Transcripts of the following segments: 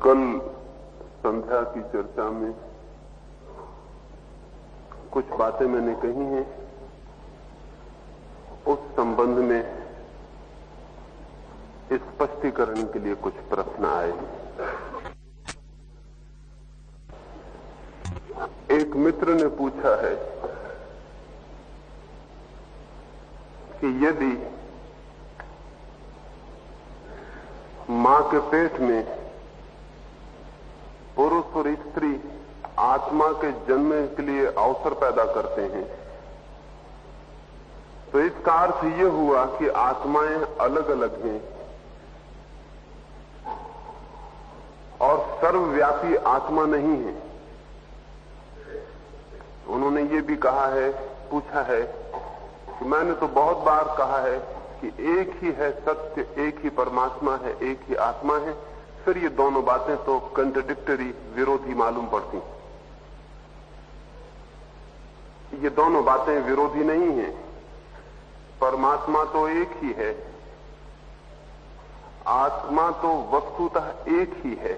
कल संध्या की चर्चा में कुछ बातें मैंने कही हैं, उस संबंध में स्पष्टीकरण के लिए कुछ प्रश्न आए। एक मित्र ने पूछा है कि यदि मां के पेट में पुरुष और स्त्री आत्मा के जन्म के लिए अवसर पैदा करते हैं, तो इसका अर्थ यह हुआ कि आत्माएं अलग अलग हैं और सर्वव्यापी आत्मा नहीं है। उन्होंने ये भी कहा है, पूछा है कि मैंने तो बहुत बार कहा है कि एक ही है सत्य, एक ही परमात्मा है, एक ही आत्मा है। फिर ये दोनों बातें तो कंट्राडिक्टरी, विरोधी मालूम पड़ती। ये दोनों बातें विरोधी नहीं हैं। परमात्मा तो एक ही है, आत्मा तो वस्तुतः एक ही है,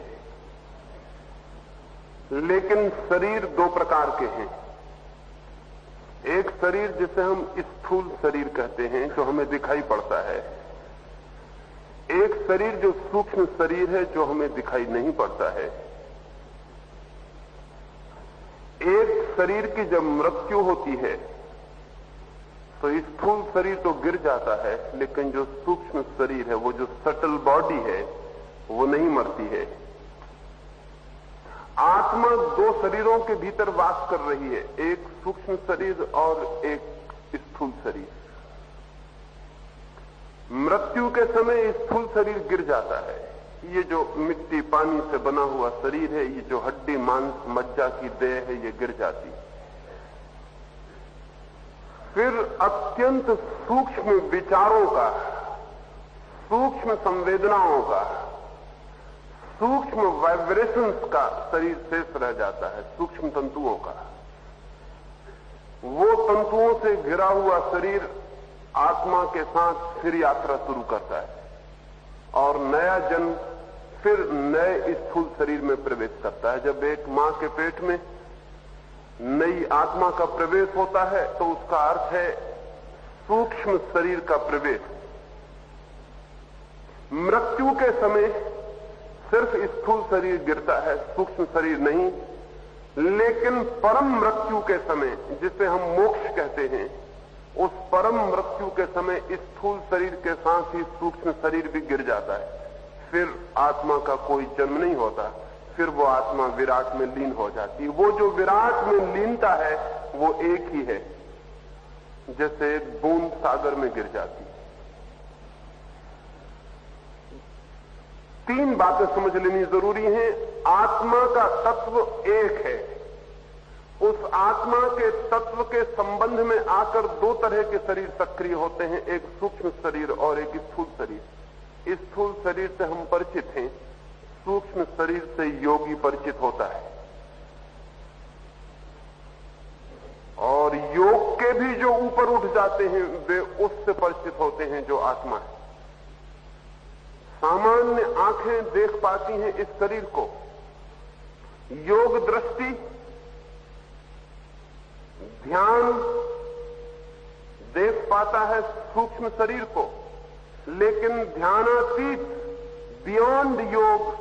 लेकिन शरीर दो प्रकार के हैं। एक शरीर जिसे हम स्थूल शरीर कहते हैं, जो हमें दिखाई पड़ता है। एक शरीर जो सूक्ष्म शरीर है, जो हमें दिखाई नहीं पड़ता है। एक शरीर की जब मृत्यु होती है तो स्थूल शरीर तो गिर जाता है, लेकिन जो सूक्ष्म शरीर है, वो जो सटल बॉडी है, वो नहीं मरती है। आत्मा दो शरीरों के भीतर वास कर रही है, एक सूक्ष्म शरीर और एक स्थूल शरीर। मृत्यु के समय स्थूल शरीर गिर जाता है। ये जो मिट्टी पानी से बना हुआ शरीर है, ये जो हड्डी मांस मज्जा की देह है, ये गिर जाती है। फिर अत्यंत सूक्ष्म विचारों का, सूक्ष्म संवेदनाओं का, सूक्ष्म वाइब्रेशंस का शरीर शेष रह जाता है, सूक्ष्म तंतुओं का। वो तंतुओं से घिरा हुआ शरीर आत्मा के साथ फिर यात्रा शुरू करता है और नया जन्म फिर नए स्थूल शरीर में प्रवेश करता है। जब एक मां के पेट में नई आत्मा का प्रवेश होता है, तो उसका अर्थ है सूक्ष्म शरीर का प्रवेश। मृत्यु के समय सिर्फ स्थूल शरीर गिरता है, सूक्ष्म शरीर नहीं। लेकिन परम मृत्यु के समय, जिसे हम मोक्ष कहते हैं, उस परम मृत्यु के समय स्थूल शरीर के साथ ही सूक्ष्म शरीर भी गिर जाता है। फिर आत्मा का कोई जन्म नहीं होता, फिर वो आत्मा विराट में लीन हो जाती है। वो जो विराट में लीनता है, वो एक ही है, जैसे एक बूंद सागर में गिर जाती है। तीन बातें समझ लेनी जरूरी हैं। आत्मा का तत्व एक है। उस आत्मा के तत्व के संबंध में आकर दो तरह के शरीर सक्रिय होते हैं, एक सूक्ष्म शरीर और एक स्थूल शरीर। स्थूल शरीर से हम परिचित हैं, सूक्ष्म शरीर से योगी परिचित होता है। और योग के भी जो ऊपर उठ जाते हैं, वे उससे परिचित होते हैं जो आत्मा है। सामान्य आंखें देख पाती हैं इस शरीर को, योग दृष्टि, ध्यान देख पाता है सूक्ष्म शरीर को, लेकिन ध्यानातीत, बियॉन्ड योग,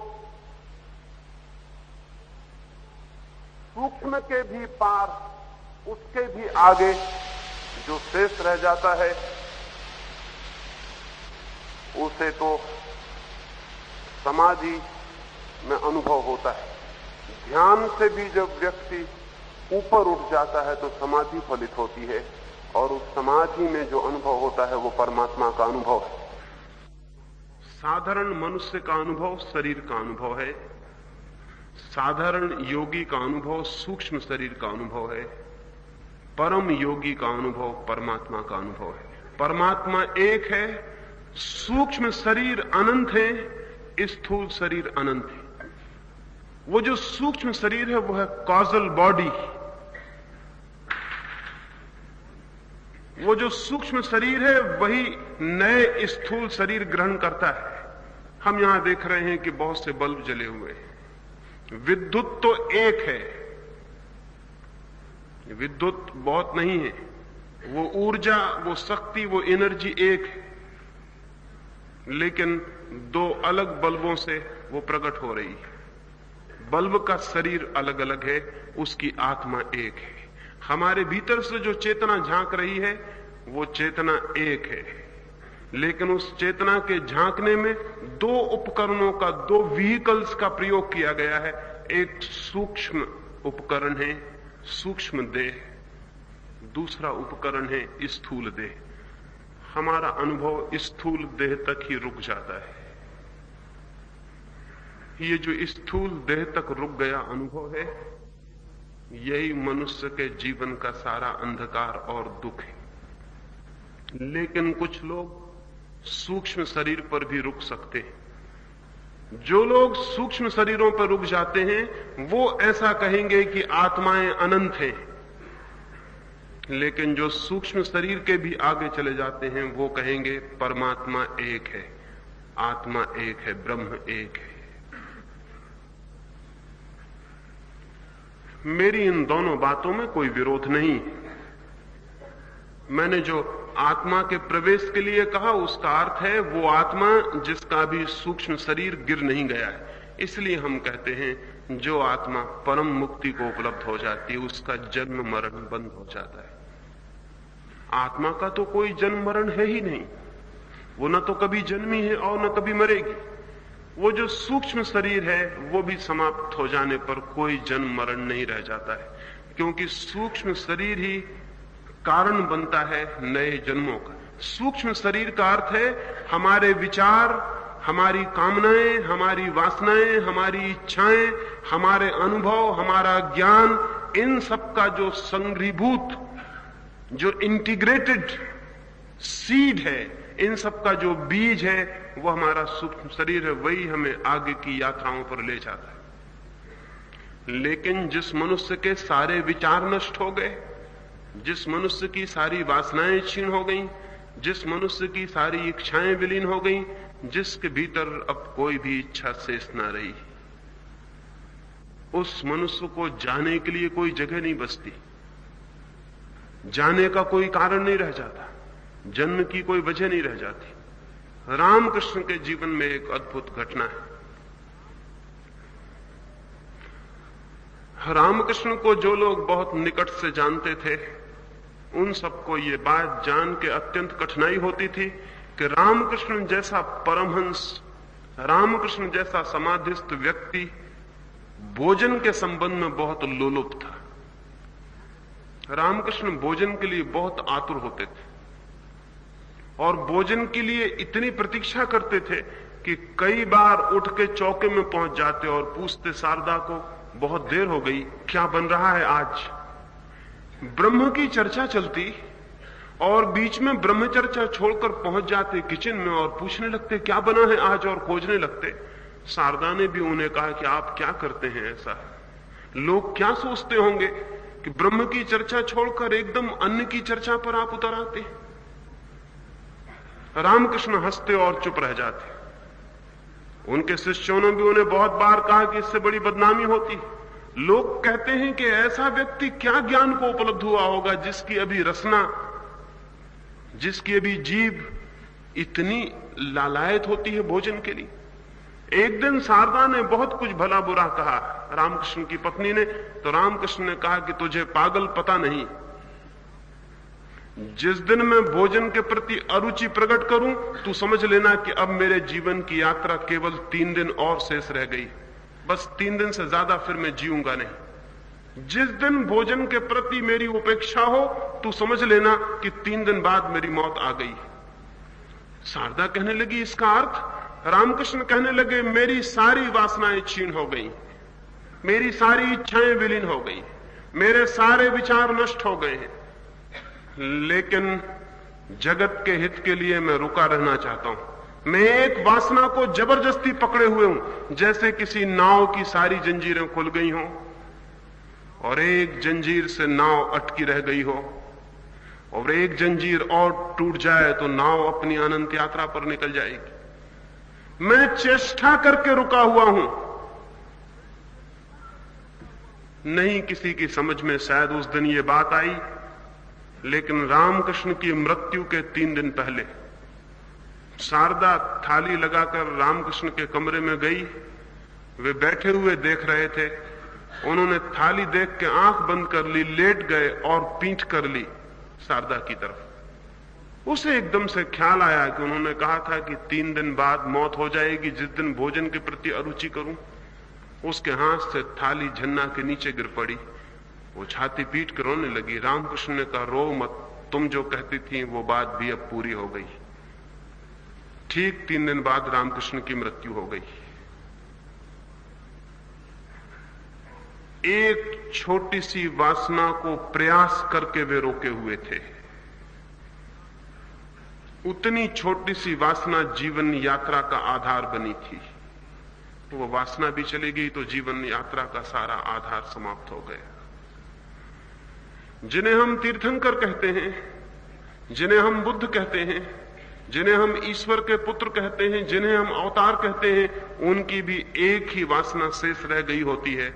सूक्ष्म के भी पार, उसके भी आगे जो शेष रह जाता है, उसे तो समाधि में अनुभव होता है। ध्यान से भी जब व्यक्ति ऊपर उठ जाता है तो समाधि फलित होती है, और उस समाधि में जो अनुभव होता है वो परमात्मा का अनुभव है। साधारण मनुष्य का अनुभव शरीर का अनुभव है, साधारण योगी का अनुभव सूक्ष्म शरीर का अनुभव है, परम योगी का अनुभव परमात्मा का अनुभव है। परमात्मा एक है, सूक्ष्म शरीर अनंत है, स्थूल शरीर अनंत है। वो जो सूक्ष्म शरीर है वो है कॉजल बॉडी। वो जो सूक्ष्म शरीर है वही नए स्थूल शरीर ग्रहण करता है। हम यहां देख रहे हैं कि बहुत से बल्ब जले हुए हैं, विद्युत तो एक है, विद्युत बहुत नहीं है, वो ऊर्जा, वो शक्ति, वो एनर्जी एक है, लेकिन दो अलग बल्बों से वो प्रकट हो रही है। बल्ब का शरीर अलग अलग है, उसकी आत्मा एक है। हमारे भीतर से जो चेतना झांक रही है वो चेतना एक है, लेकिन उस चेतना के झांकने में दो उपकरणों का, दो व्हीकल्स का प्रयोग किया गया है। एक सूक्ष्म उपकरण है सूक्ष्म देह, दूसरा उपकरण है स्थूल देह। हमारा अनुभव स्थूल देह तक ही रुक जाता है। ये जो स्थूल देह तक रुक गया अनुभव है, यही मनुष्य के जीवन का सारा अंधकार और दुख है। लेकिन कुछ लोग सूक्ष्म शरीर पर भी रुक सकते हैं। जो लोग सूक्ष्म शरीरों पर रुक जाते हैं वो ऐसा कहेंगे कि आत्माएं अनंत हैं, लेकिन जो सूक्ष्म शरीर के भी आगे चले जाते हैं वो कहेंगे परमात्मा एक है, आत्मा एक है, ब्रह्म एक है। मेरी इन दोनों बातों में कोई विरोध नहीं। मैंने जो आत्मा के प्रवेश के लिए कहा उसका अर्थ है वो आत्मा जिसका भी सूक्ष्म शरीर गिर नहीं गया है। इसलिए हम कहते हैं जो आत्मा परम मुक्ति को उपलब्ध हो जाती है उसका जन्म मरण बंद हो जाता है। आत्मा का तो कोई जन्म मरण है ही नहीं, वो न तो कभी जन्मी है और न कभी मरेगी। वो जो सूक्ष्म शरीर है वो भी समाप्त हो जाने पर कोई जन्म मरण नहीं रह जाता है, क्योंकि सूक्ष्म शरीर ही कारण बनता है नए जन्मों का। सूक्ष्म शरीर का अर्थ है हमारे विचार, हमारी कामनाएं, हमारी वासनाएं, हमारी इच्छाएं, हमारे अनुभव, हमारा ज्ञान, इन सब का जो संग्रहीभूत, जो इंटीग्रेटेड सीड है, इन सब का जो बीज है वो हमारा सूक्ष्म शरीर है। वही हमें आगे की यात्राओं पर ले जाता है। लेकिन जिस मनुष्य के सारे विचार नष्ट हो गए, जिस मनुष्य की सारी वासनाएं क्षीण हो गईं, जिस मनुष्य की सारी इच्छाएं विलीन हो गईं, जिसके भीतर अब कोई भी इच्छा शेष ना रही, उस मनुष्य को जाने के लिए कोई जगह नहीं बचती, जाने का कोई कारण नहीं रह जाता, जन्म की कोई वजह नहीं रह जाती। रामकृष्ण के जीवन में एक अद्भुत घटना है। रामकृष्ण को जो लोग बहुत निकट से जानते थे उन सबको ये बात जान के अत्यंत कठिनाई होती थी कि रामकृष्ण जैसा परमहंस, रामकृष्ण जैसा समाधिस्थ व्यक्ति भोजन के संबंध में बहुत लोलुप था। रामकृष्ण भोजन के लिए बहुत आतुर होते थे और भोजन के लिए इतनी प्रतीक्षा करते थे कि कई बार उठ के चौके में पहुंच जाते और पूछते शारदा को, बहुत देर हो गई, क्या बन रहा है आज? ब्रह्म की चर्चा चलती और बीच में ब्रह्म चर्चा छोड़कर पहुंच जाते किचन में और पूछने लगते क्या बना है आज, और खोजने लगते। शारदा ने भी उन्हें कहा कि आप क्या करते हैं ऐसा? लोग क्या सोचते होंगे कि ब्रह्म की चर्चा छोड़कर एकदम अन्न की चर्चा पर आप उतर आते। रामकृष्ण हंसते और चुप रह जाते। उनके शिष्यों ने भी उन्हें बहुत बार कहा कि इससे बड़ी बदनामी होती। लोग कहते हैं कि ऐसा व्यक्ति क्या ज्ञान को उपलब्ध हुआ होगा जिसकी अभी रसना, जिसकी अभी जीभ इतनी लालायत होती है भोजन के लिए। एक दिन शारदा ने बहुत कुछ भला बुरा कहा रामकृष्ण की पत्नी ने, तो रामकृष्ण ने कहा कि तुझे पागल पता नहीं, जिस दिन मैं भोजन के प्रति अरुचि प्रकट करूं तू समझ लेना कि अब मेरे जीवन की यात्रा केवल 3 दिन और शेष रह गई, बस 3 दिन से ज्यादा फिर मैं जीऊंगा नहीं। जिस दिन भोजन के प्रति मेरी उपेक्षा हो तू समझ लेना कि 3 दिन बाद मेरी मौत आ गई। शारदा कहने लगी इसका अर्थ? रामकृष्ण कहने लगे मेरी सारी वासनाएं क्षीण हो गई, मेरी सारी इच्छाएं विलीन हो गई, मेरे सारे विचार नष्ट हो गए हैं, लेकिन जगत के हित के लिए मैं रुका रहना चाहता हूं। मैं एक वासना को जबरदस्ती पकड़े हुए हूं, जैसे किसी नाव की सारी जंजीरें खुल गई हों और एक जंजीर से नाव अटकी रह गई हो, और एक जंजीर और टूट जाए तो नाव अपनी अनंत यात्रा पर निकल जाएगी। मैं चेष्टा करके रुका हुआ हूं, नहीं किसी की समझ में शायद उस दिन ये बात आई, लेकिन रामकृष्ण की मृत्यु के 3 दिन पहले शारदा थाली लगाकर रामकृष्ण के कमरे में गई। वे बैठे हुए देख रहे थे। उन्होंने थाली देख के आंख बंद कर ली, लेट गए और पीठ कर ली शारदा की तरफ। उसे एकदम से ख्याल आया कि उन्होंने कहा था कि 3 दिन बाद मौत हो जाएगी, जिस दिन भोजन के प्रति अरुचि करूं। उसके हाथ से थाली झन्ना के नीचे गिर पड़ी। वो छाती पीट कर रोने लगी। रामकृष्ण ने कहा, रो मत, तुम जो कहती थी वो बात भी अब पूरी हो गई। ठीक 3 दिन बाद रामकृष्ण की मृत्यु हो गई। एक छोटी सी वासना को प्रयास करके वे रोके हुए थे। उतनी छोटी सी वासना जीवन यात्रा का आधार बनी थी। वो वासना भी चली गई तो जीवन यात्रा का सारा आधार समाप्त हो गया। जिन्हें हम तीर्थंकर कहते हैं, जिन्हें हम बुद्ध कहते हैं, जिन्हें हम ईश्वर के पुत्र कहते हैं, जिन्हें हम अवतार कहते हैं, उनकी भी एक ही वासना शेष रह गई होती है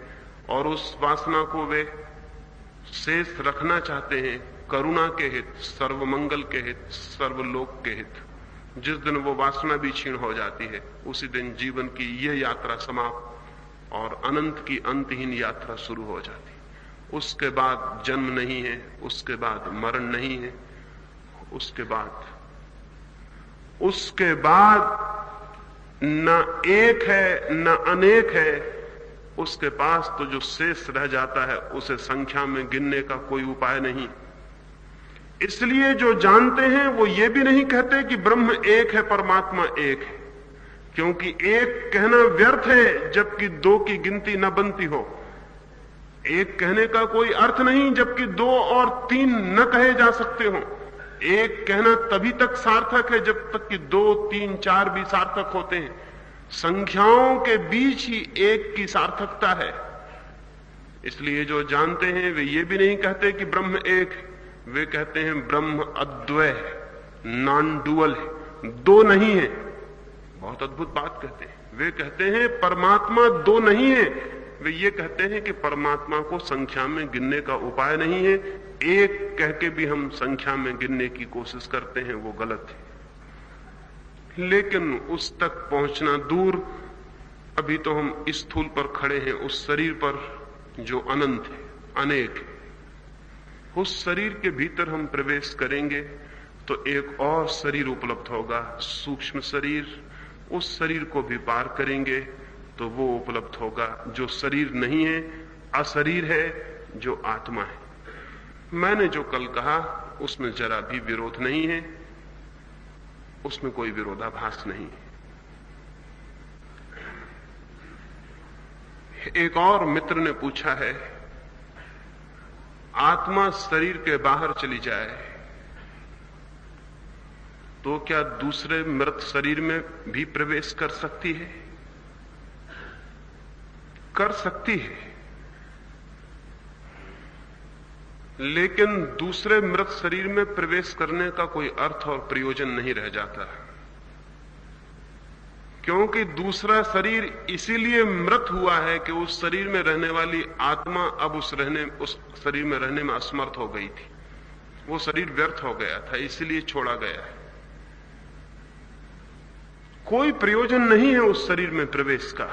और उस वासना को वे शेष रखना चाहते हैं करुणा के हित, सर्वमंगल के हित, सर्वलोक के हित। जिस दिन वो वासना भी क्षीण हो जाती है, उसी दिन जीवन की यह यात्रा समाप्त और अनंत की अंतहीन यात्रा शुरू हो जाती है। उसके बाद जन्म नहीं है, उसके बाद मरण नहीं है, उसके बाद न एक है न अनेक है। उसके पास तो जो शेष रह जाता है उसे संख्या में गिनने का कोई उपाय नहीं। इसलिए जो जानते हैं वो ये भी नहीं कहते कि ब्रह्म एक है, परमात्मा एक है, क्योंकि एक कहना व्यर्थ है जबकि 2 की गिनती न बनती हो। एक कहने का कोई अर्थ नहीं जबकि 2 और 3 न कहे जा सकते हो। एक कहना तभी तक सार्थक है जब तक कि 2, 3, 4 भी सार्थक होते हैं। संख्याओं के बीच ही एक की सार्थकता है। इसलिए जो जानते हैं वे ये भी नहीं कहते कि ब्रह्म एक है, वे कहते हैं ब्रह्म अद्वय है, नॉन डुअल है, 2 नहीं है। बहुत अद्भुत बात कहते हैं। वे कहते हैं परमात्मा 2 नहीं है। वे ये कहते हैं कि परमात्मा को संख्या में गिनने का उपाय नहीं है। एक कह के भी हम संख्या में गिनने की कोशिश करते हैं, वो गलत है। लेकिन उस तक पहुंचना दूर। अभी तो हम इस स्थूल पर खड़े हैं, उस शरीर पर जो अनंत है, अनेक है। उस शरीर के भीतर हम प्रवेश करेंगे तो एक और शरीर उपलब्ध होगा, सूक्ष्म शरीर। उस शरीर को भी पार करेंगे तो वो उपलब्ध होगा जो शरीर नहीं है, अशरीर है, जो आत्मा है। मैंने जो कल कहा उसमें जरा भी विरोध नहीं है, उसमें कोई विरोधाभास नहीं है। एक और मित्र ने पूछा है, आत्मा शरीर के बाहर चली जाए तो क्या दूसरे मृत शरीर में भी प्रवेश कर सकती है? कर सकती है, लेकिन दूसरे मृत शरीर में प्रवेश करने का कोई अर्थ और प्रयोजन नहीं रह जाता, क्योंकि दूसरा शरीर इसीलिए मृत हुआ है कि उस शरीर में रहने वाली आत्मा अब उस शरीर में रहने में असमर्थ हो गई थी। वो शरीर व्यर्थ हो गया था, इसीलिए छोड़ा गया है। कोई प्रयोजन नहीं है उस शरीर में प्रवेश का,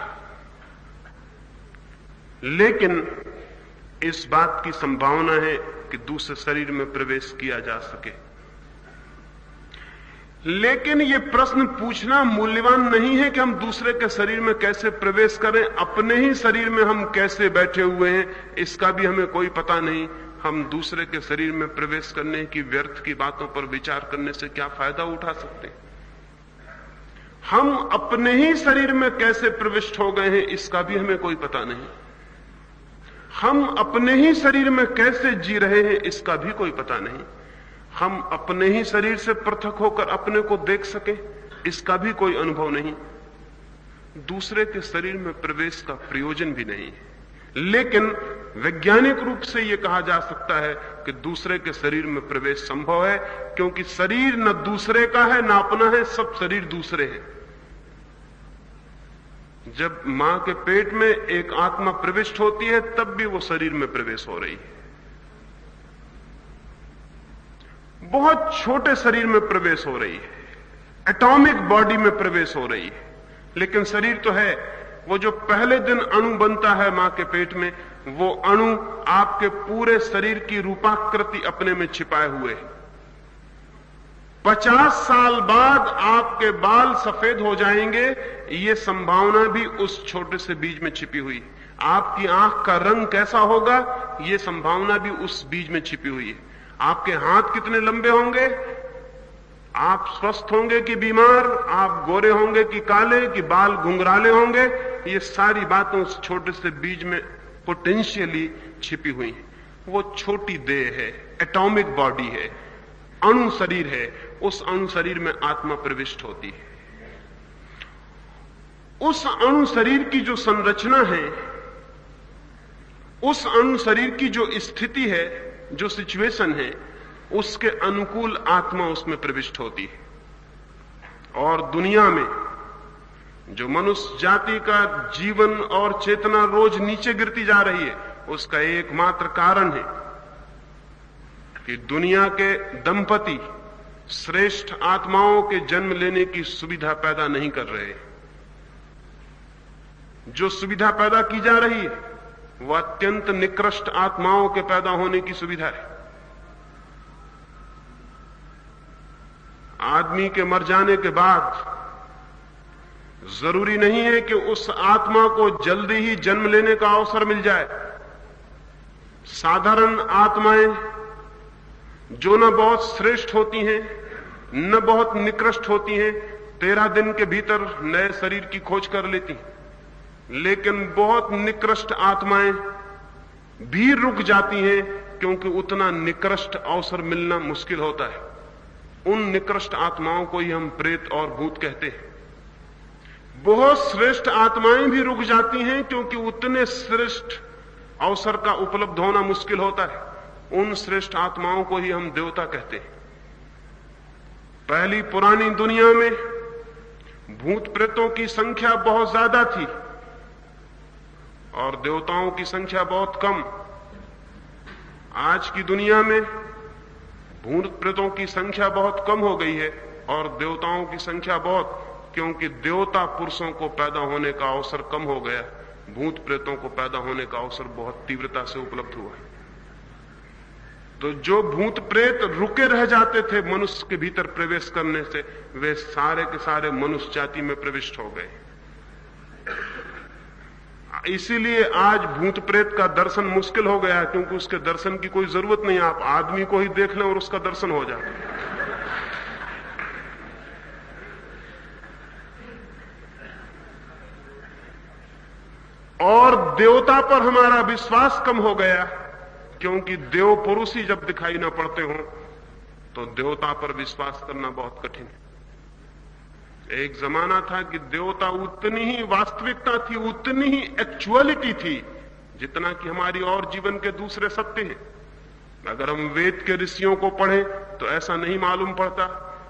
लेकिन इस बात की संभावना है कि दूसरे शरीर में प्रवेश किया जा सके। लेकिन यह प्रश्न पूछना मूल्यवान नहीं है कि हम दूसरे के शरीर में कैसे प्रवेश करें। अपने ही शरीर में हम कैसे बैठे हुए हैं इसका भी हमें कोई पता नहीं। हम दूसरे के शरीर में प्रवेश करने की व्यर्थ की बातों पर विचार करने से क्या फायदा उठा सकते हैं। हम अपने ही शरीर में कैसे प्रविष्ट हो गए हैं इसका भी हमें कोई पता नहीं। हम अपने ही शरीर में कैसे जी रहे हैं इसका भी कोई पता नहीं। हम अपने ही शरीर से पृथक होकर अपने को देख सकें इसका भी कोई अनुभव नहीं। दूसरे के शरीर में प्रवेश का प्रयोजन भी नहीं है। लेकिन वैज्ञानिक रूप से यह कहा जा सकता है कि दूसरे के शरीर में प्रवेश संभव है, क्योंकि शरीर न दूसरे का है न अपना है, सब शरीर दूसरे हैं। जब मां के पेट में एक आत्मा प्रविष्ट होती है तब भी वो शरीर में प्रवेश हो रही है। बहुत छोटे शरीर में प्रवेश हो रही है, एटॉमिक बॉडी में प्रवेश हो रही है, लेकिन शरीर तो है। वो जो पहले दिन अणु बनता है मां के पेट में, वो अणु आपके पूरे शरीर की रूपाकृति अपने में छिपाए हुए है। 50 साल बाद आपके बाल सफेद हो जाएंगे, ये संभावना भी उस छोटे से बीज में छिपी हुई है। आपकी आंख का रंग कैसा होगा, ये संभावना भी उस बीज में छिपी हुई है। आपके हाथ कितने लंबे होंगे, आप स्वस्थ होंगे कि बीमार, आप गोरे होंगे कि काले, कि बाल घुंघराले होंगे, ये सारी बातें उस छोटे से बीज में पोटेंशियली छिपी हुई हैं। वो छोटी देह है, एटॉमिक बॉडी है, अणु शरीर है। उस अणु शरीर में आत्मा प्रविष्ट होती है। उस अणु शरीर की जो संरचना है, उस अणु शरीर की जो स्थिति है, जो सिचुएशन है, उसके अनुकूल आत्मा उसमें प्रविष्ट होती है। और दुनिया में जो मनुष्य जाति का जीवन और चेतना रोज नीचे गिरती जा रही है, उसका एकमात्र कारण है कि दुनिया के दंपति श्रेष्ठ आत्माओं के जन्म लेने की सुविधा पैदा नहीं कर रहे। जो सुविधा पैदा की जा रही है वह अत्यंत निकृष्ट आत्माओं के पैदा होने की सुविधा है। आदमी के मर जाने के बाद जरूरी नहीं है कि उस आत्मा को जल्दी ही जन्म लेने का अवसर मिल जाए। साधारण आत्माएं जो न बहुत श्रेष्ठ होती हैं, न बहुत निकृष्ट होती हैं, 13 दिन के भीतर नए शरीर की खोज कर लेती हैं। लेकिन बहुत निकृष्ट आत्माएं भी रुक जाती हैं, क्योंकि उतना निकृष्ट अवसर मिलना मुश्किल होता है। उन निकृष्ट आत्माओं को ही हम प्रेत और भूत कहते हैं। बहुत श्रेष्ठ आत्माएं भी रुक जाती हैं, क्योंकि उतने श्रेष्ठ अवसर का उपलब्ध होना मुश्किल होता है। उन श्रेष्ठ आत्माओं को ही हम देवता कहते हैं। पहली पुरानी दुनिया में भूत प्रेतों की संख्या बहुत ज्यादा थी और देवताओं की संख्या बहुत कम। आज की दुनिया में भूत प्रेतों की संख्या बहुत कम हो गई है और देवताओं की संख्या बहुत, क्योंकि देवता पुरुषों को पैदा होने का अवसर कम हो गया, भूत प्रेतों को पैदा होने का अवसर बहुत तीव्रता से उपलब्ध हुआ है। तो जो भूत प्रेत रुके रह जाते थे मनुष्य के भीतर प्रवेश करने से, वे सारे के सारे मनुष्य जाति में प्रविष्ट हो गए। इसीलिए आज भूत प्रेत का दर्शन मुश्किल हो गया है, क्योंकि उसके दर्शन की कोई जरूरत नहीं। आप आदमी को ही देख लें और उसका दर्शन हो जाता है। और देवता पर हमारा विश्वास कम हो गया, क्योंकि देव पुरुष ही जब दिखाई ना पड़ते हो तो देवता पर विश्वास करना बहुत कठिन है। एक जमाना था कि देवता उतनी ही वास्तविकता थी, उतनी ही एक्चुअलिटी थी, जितना कि हमारी और जीवन के दूसरे सत्य हैं। अगर हम वेद के ऋषियों को पढ़ें तो ऐसा नहीं मालूम पड़ता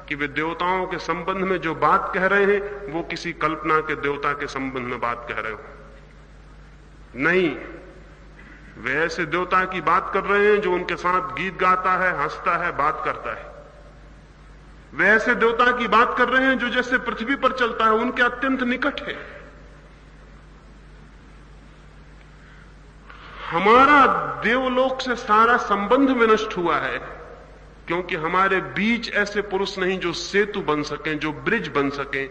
कि वे देवताओं के संबंध में जो बात कह रहे हैं वो किसी कल्पना के देवता के संबंध में बात कह रहे हो। नहीं, वे ऐसे देवता की बात कर रहे हैं जो उनके साथ गीत गाता है, हंसता है, बात करता है। वे ऐसे देवता की बात कर रहे हैं जो जैसे पृथ्वी पर चलता है, उनके अत्यंत निकट है। हमारा देवलोक से सारा संबंध विनष्ट हुआ है, क्योंकि हमारे बीच ऐसे पुरुष नहीं जो सेतु बन सकें, जो ब्रिज बन सकें,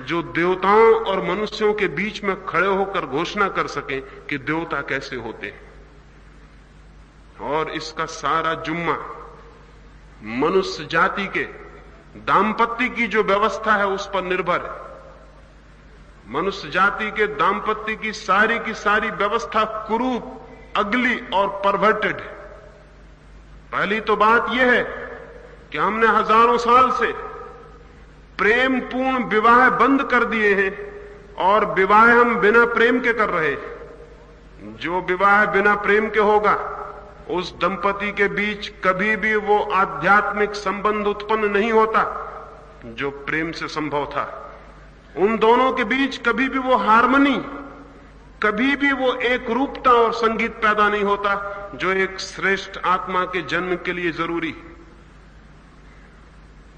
जो देवताओं और मनुष्यों के बीच में खड़े होकर घोषणा कर सकें कि देवता कैसे होते हैं। और इसका सारा जुम्मा मनुष्य जाति के दाम्पत्य की जो व्यवस्था है उस पर निर्भर है। मनुष्य जाति के दाम्पत्य की सारी व्यवस्था कुरूप, अगली और परवर्टेड है। पहली तो बात यह है कि हमने हजारों साल से प्रेम पूर्ण विवाह बंद कर दिए हैं और विवाह हम बिना प्रेम के कर रहे हैं। जो विवाह बिना प्रेम के होगा उस दंपति के बीच कभी भी वो आध्यात्मिक संबंध उत्पन्न नहीं होता जो प्रेम से संभव था। उन दोनों के बीच कभी भी वो हार्मनी, कभी भी वो एक रूपता और संगीत पैदा नहीं होता जो एक श्रेष्ठ आत्मा के जन्म के लिए जरूरी है।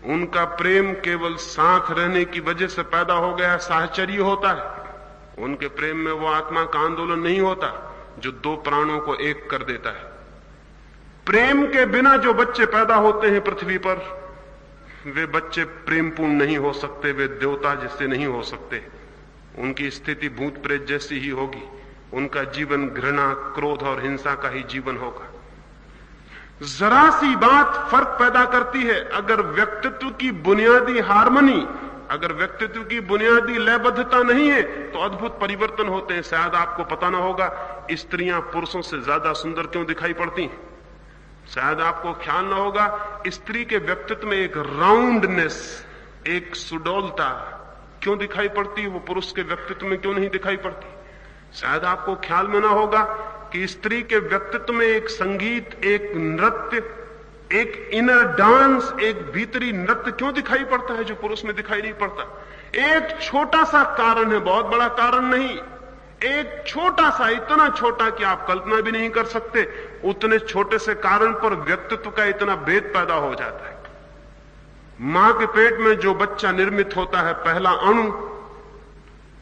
उनका प्रेम केवल साथ रहने की वजह से पैदा हो गया साहचर्य होता है। उनके प्रेम में वो आत्मा का आंदोलन नहीं होता जो दो प्राणों को एक कर देता है। प्रेम के बिना जो बच्चे पैदा होते हैं पृथ्वी पर, वे बच्चे प्रेमपूर्ण नहीं हो सकते, वे देवता जैसे नहीं हो सकते। उनकी स्थिति भूत प्रेत जैसी ही होगी। उनका जीवन घृणा, क्रोध और हिंसा का ही जीवन होगा। जरा सी बात फर्क पैदा करती है। अगर व्यक्तित्व की बुनियादी हार्मनी, अगर व्यक्तित्व की बुनियादी लयबद्धता नहीं है तो अद्भुत परिवर्तन होते हैं। शायद आपको पता ना होगा स्त्रियां पुरुषों से ज्यादा सुंदर क्यों दिखाई पड़ती हैं। शायद आपको ख्याल ना होगा स्त्री के व्यक्तित्व में एक राउंडनेस, एक सुडौलता क्यों दिखाई पड़ती है, वो पुरुष के व्यक्तित्व में क्यों नहीं दिखाई पड़ती। शायद आपको ख्याल में ना होगा कि स्त्री के व्यक्तित्व में एक संगीत, एक नृत्य, एक इनर डांस, एक भीतरी नृत्य क्यों दिखाई पड़ता है जो पुरुष में दिखाई नहीं पड़ता। एक छोटा सा कारण है, बहुत बड़ा कारण नहीं, एक छोटा सा, इतना छोटा कि आप कल्पना भी नहीं कर सकते, उतने छोटे से कारण पर व्यक्तित्व का इतना भेद पैदा हो जाता है। मां के पेट में जो बच्चा निर्मित होता है, पहला अणु,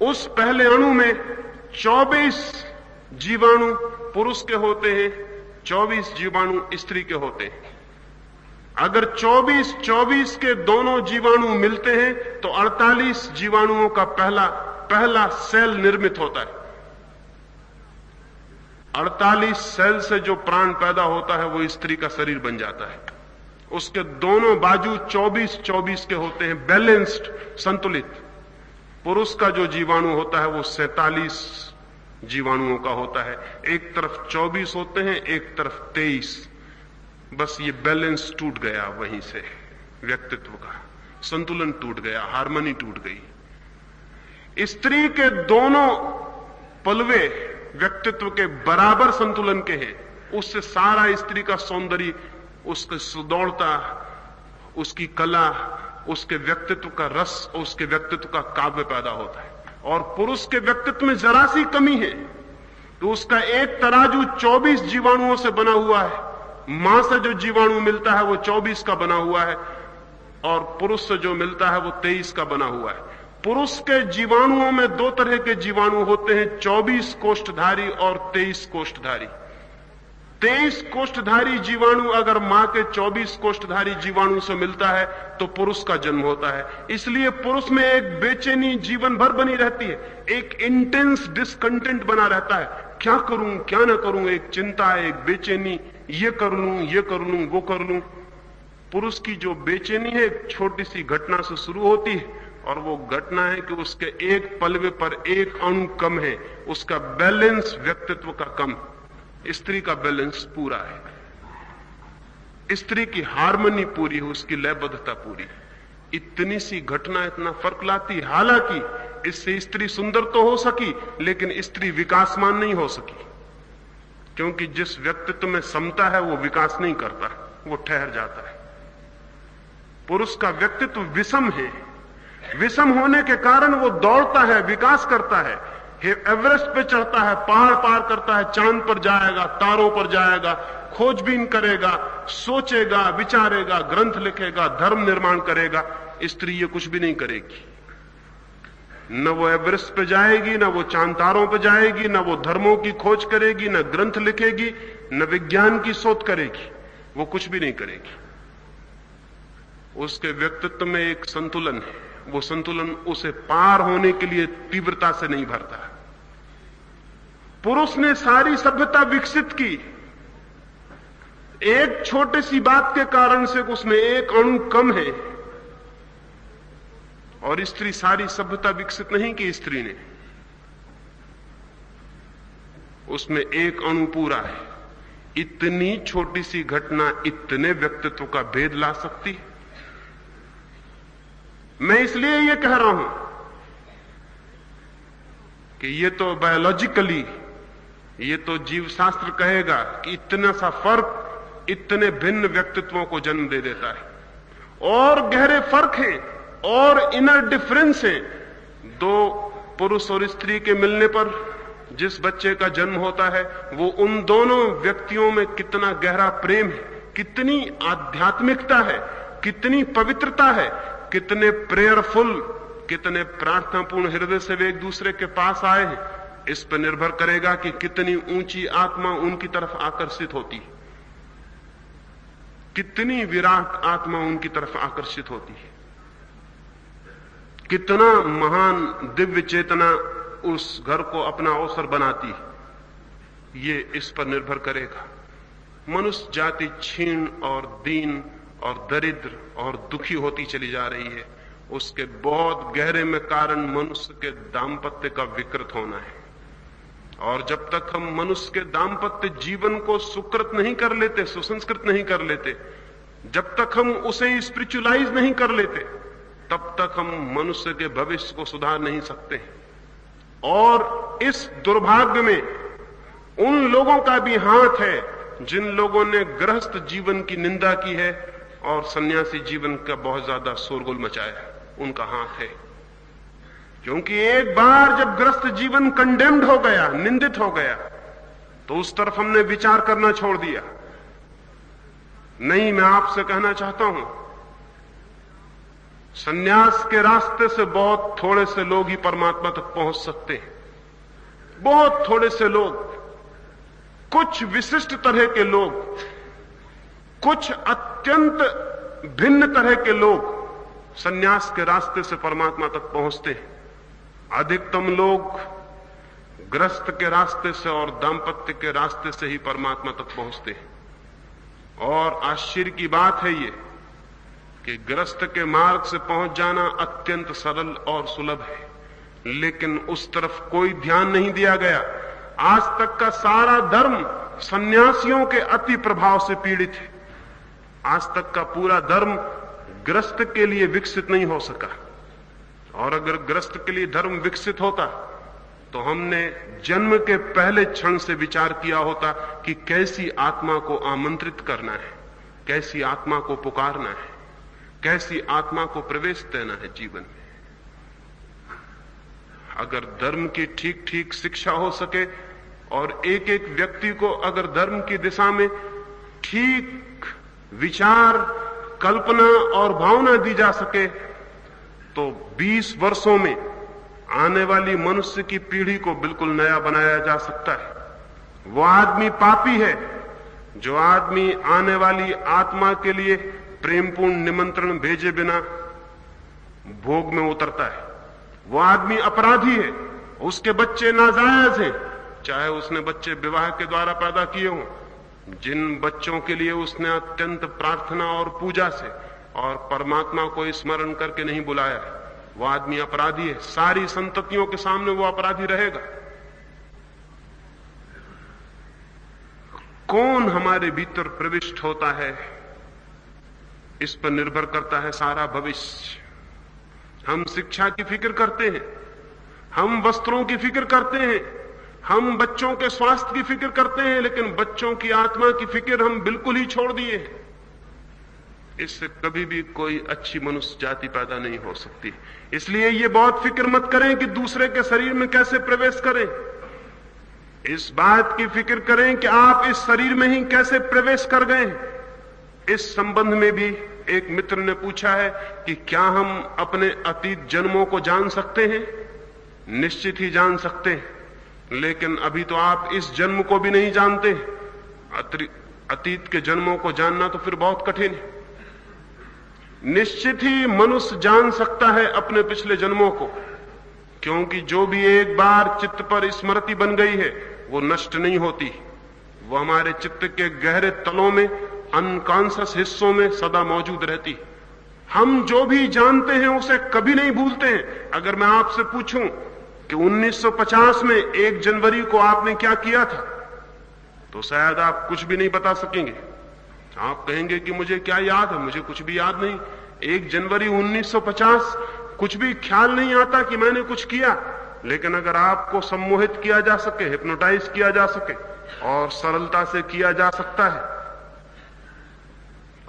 उस पहले अणु में 24 जीवाणु पुरुष के होते हैं, 24 जीवाणु स्त्री के होते हैं। अगर 24 के दोनों जीवाणु मिलते हैं तो 48 जीवाणुओं का पहला सेल निर्मित होता है। 48 सेल से जो प्राण पैदा होता है वो स्त्री का शरीर बन जाता है। उसके दोनों बाजू 24 के होते हैं, बैलेंस्ड, संतुलित। पुरुष का जो जीवाणु होता है वो 47 जीवाणुओं का होता है। एक तरफ 24 होते हैं, एक तरफ 23। बस ये बैलेंस टूट गया, वहीं से व्यक्तित्व का संतुलन टूट गया, हार्मनी टूट गई। स्त्री के दोनों पलवे व्यक्तित्व के बराबर संतुलन के हैं। उससे सारा स्त्री का सौंदर्य, उसकी सुदौड़ता, उसकी कला, उसके व्यक्तित्व का रस, उसके व्यक्तित्व का काव्य पैदा होता है। और पुरुष के व्यक्तित्व में जरा सी कमी है तो उसका एक तराजू 24 जीवाणुओं से बना हुआ है। मां से जो जीवाणु मिलता है वो 24 का बना हुआ है और पुरुष से जो मिलता है वो 23 का बना हुआ है। पुरुष के जीवाणुओं में दो तरह के जीवाणु होते हैं, 24 कोष्ठधारी और 23 कोष्ठधारी। 23 कोष्ठधारी जीवाणु अगर मां के 24 कोष्ठधारी जीवाणु से मिलता है तो पुरुष का जन्म होता है। इसलिए पुरुष में एक बेचैनी जीवन भर बनी रहती है, एक इंटेंस डिसकंटेंट बना रहता है। क्या करूं, क्या ना करूं, एक चिंता, एक बेचैनी, ये कर लूं, वो कर लूं। पुरुष की जो बेचैनी है एक छोटी सी घटना से शुरू होती है और वो घटना है कि उसके एक पलवे पर एक अणु कम है, उसका बैलेंस व्यक्तित्व का कम। स्त्री का बैलेंस पूरा है, स्त्री की हार्मनी पूरी है, उसकी लयबद्धता पूरी है। इतनी सी घटना इतना फर्क लाती है। हालांकि इससे स्त्री सुंदर तो हो सकी लेकिन स्त्री विकासमान नहीं हो सकी, क्योंकि जिस व्यक्तित्व में समता है वो विकास नहीं करता, वो ठहर जाता है। पुरुष का व्यक्तित्व विषम है, विषम होने के कारण वो दौड़ता है, विकास करता है, एवरेस्ट पे चढ़ता है, पहाड़ पार करता है, चांद पर जाएगा, तारों पर जाएगा, खोजबीन करेगा, सोचेगा, विचारेगा, ग्रंथ लिखेगा, धर्म निर्माण करेगा। स्त्री ये कुछ भी नहीं करेगी। न वो एवरेस्ट पे जाएगी, न वो चांद तारों पे जाएगी, न वो धर्मों की खोज करेगी, न ग्रंथ लिखेगी, न विज्ञान की शोध करेगी, वो कुछ भी नहीं करेगी। उसके व्यक्तित्व में एक संतुलन है, वो संतुलन उसे पार होने के लिए तीव्रता से नहीं भरता। पुरुष ने सारी सभ्यता विकसित की, एक छोटी सी बात के कारण से उसमें एक अणु कम है, और स्त्री सारी सभ्यता विकसित नहीं की। स्त्री ने उसमें एक अणु पूरा है। इतनी छोटी सी घटना इतने व्यक्तित्व का भेद ला सकती है। मैं इसलिए ये कह रहा हूं कि ये तो बायोलॉजिकली, ये तो जीव शास्त्र कहेगा कि इतना सा फर्क इतने भिन्न व्यक्तित्वों को जन्म दे देता है, और गहरे फर्क हैं और इनर डिफरेंस है। दो पुरुष और स्त्री के मिलने पर जिस बच्चे का जन्म होता है वो उन दोनों व्यक्तियों में कितना गहरा प्रेम है, कितनी आध्यात्मिकता है, कितनी पवित्रता है, कितने प्रेयरफुल, कितने प्रार्थनापूर्ण हृदय से वे एक दूसरे के पास आए हैं, इस पर निर्भर करेगा कि कितनी ऊंची आत्मा उनकी तरफ आकर्षित होती है, कितनी विराट आत्मा उनकी तरफ आकर्षित होती है, कितना महान दिव्य चेतना उस घर को अपना अवसर बनाती है। ये इस पर निर्भर करेगा। मनुष्य जाति क्षीण और दीन और दरिद्र और दुखी होती चली जा रही है। उसके बहुत गहरे में कारण मनुष्य के दाम्पत्य का विकृत होना है। और जब तक हम मनुष्य के दाम्पत्य जीवन को सुकृत नहीं कर लेते, सुसंस्कृत नहीं कर लेते, जब तक हम उसे स्पिरिचुअलाइज नहीं कर लेते, तब तक हम मनुष्य के भविष्य को सुधार नहीं सकते। और इस दुर्भाग्य में उन लोगों का भी हाथ है जिन लोगों ने गृहस्थ जीवन की निंदा की है और सन्यासी जीवन का बहुत ज्यादा शोरगुल मचाया, उनका हाथ है। क्योंकि एक बार जब गृहस्थ जीवन कंडेम्ड हो गया, निंदित हो गया, तो उस तरफ हमने विचार करना छोड़ दिया। नहीं, मैं आपसे कहना चाहता हूं, सन्यास के रास्ते से बहुत थोड़े से लोग ही परमात्मा तक पहुंच सकते हैं। बहुत थोड़े से लोग, कुछ विशिष्ट तरह के लोग, कुछ अत्यंत भिन्न तरह के लोग सन्यास के रास्ते से परमात्मा तक पहुंचते हैं। अधिकतम लोग गृहस्थ के रास्ते से और दाम्पत्य के रास्ते से ही परमात्मा तक पहुंचते हैं। और आश्चर्य की बात है ये कि गृहस्थ के मार्ग से पहुंच जाना अत्यंत सरल और सुलभ है, लेकिन उस तरफ कोई ध्यान नहीं दिया गया। आज तक का सारा धर्म सन्यासियों के अति प्रभाव से पीड़ित है। आज तक का पूरा धर्म गृहस्थ के लिए विकसित नहीं हो सका। और अगर गृहस्थ के लिए धर्म विकसित होता तो हमने जन्म के पहले क्षण से विचार किया होता कि कैसी आत्मा को आमंत्रित करना है, कैसी आत्मा को पुकारना है, कैसी आत्मा को प्रवेश देना है जीवन में। अगर धर्म की ठीक ठीक शिक्षा हो सके और एक एक व्यक्ति को अगर धर्म की दिशा में ठीक विचार, कल्पना और भावना दी जा सके, तो 20 वर्षों में आने वाली मनुष्य की पीढ़ी को बिल्कुल नया बनाया जा सकता है। वो आदमी पापी है जो आदमी आने वाली आत्मा के लिए प्रेमपूर्ण निमंत्रण भेजे बिना भोग में उतरता है। वो आदमी अपराधी है, उसके बच्चे नाजायज हैं, चाहे उसने बच्चे विवाह के द्वारा पैदा किए हों। जिन बच्चों के लिए उसने अत्यंत प्रार्थना और पूजा से और परमात्मा को स्मरण करके नहीं बुलाया, वो आदमी अपराधी है। सारी संततियों के सामने वो अपराधी रहेगा। कौन हमारे भीतर प्रविष्ट होता है, इस पर निर्भर करता है सारा भविष्य। हम शिक्षा की फिक्र करते हैं, हम वस्त्रों की फिक्र करते हैं, हम बच्चों के स्वास्थ्य की फिक्र करते हैं, लेकिन बच्चों की आत्मा की फिक्र हम बिल्कुल ही छोड़ दिए। इससे कभी भी कोई अच्छी मनुष्य जाति पैदा नहीं हो सकती। इसलिए ये बहुत फिक्र मत करें कि दूसरे के शरीर में कैसे प्रवेश करें। इस बात की फिक्र करें कि आप इस शरीर में ही कैसे प्रवेश कर गए। इस संबंध में भी एक मित्र ने पूछा है कि क्या हम अपने अतीत जन्मों को जान सकते हैं? निश्चित ही जान सकते हैं, लेकिन अभी तो आप इस जन्म को भी नहीं जानते। अतीत के जन्मों को जानना तो फिर बहुत कठिन है। निश्चित ही मनुष्य जान सकता है अपने पिछले जन्मों को, क्योंकि जो भी एक बार चित्त पर स्मृति बन गई है वो नष्ट नहीं होती। वो हमारे चित्त के गहरे तलों में, अनकॉन्शियस हिस्सों में सदा मौजूद रहती। हम जो भी जानते हैं उसे कभी नहीं भूलते हैं। अगर मैं आपसे पूछूं कि 1950 में 1 जनवरी को आपने क्या किया था, तो शायद आप कुछ भी नहीं बता सकेंगे। आप कहेंगे कि मुझे क्या याद है, मुझे कुछ भी याद नहीं। 1 जनवरी 1950 कुछ भी ख्याल नहीं आता कि मैंने कुछ किया। लेकिन अगर आपको सम्मोहित किया जा सके, हिप्नोटाइज किया जा सके और सरलता से किया जा सकता है,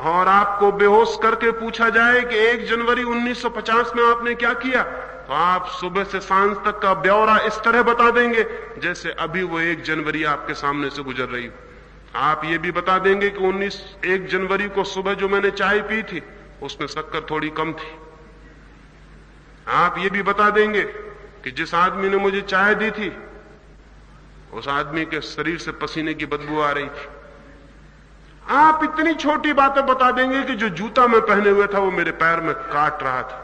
और आपको बेहोश करके पूछा जाए कि 1 जनवरी 1950 में आपने क्या किया, तो तो आप सुबह से सांझ तक का ब्यौरा इस तरह बता देंगे जैसे अभी वो 1 जनवरी आपके सामने से गुजर रही हो। आप ये भी बता देंगे कि 1 जनवरी को सुबह जो मैंने चाय पी थी उसमें शक्कर थोड़ी कम थी। आप ये भी बता देंगे कि जिस आदमी ने मुझे चाय दी थी उस आदमी के शरीर से पसीने की बदबू आ रही थी। आप इतनी छोटी बातें बता देंगे कि जो जूता मैं पहने हुए था वो मेरे पैर में काट रहा था।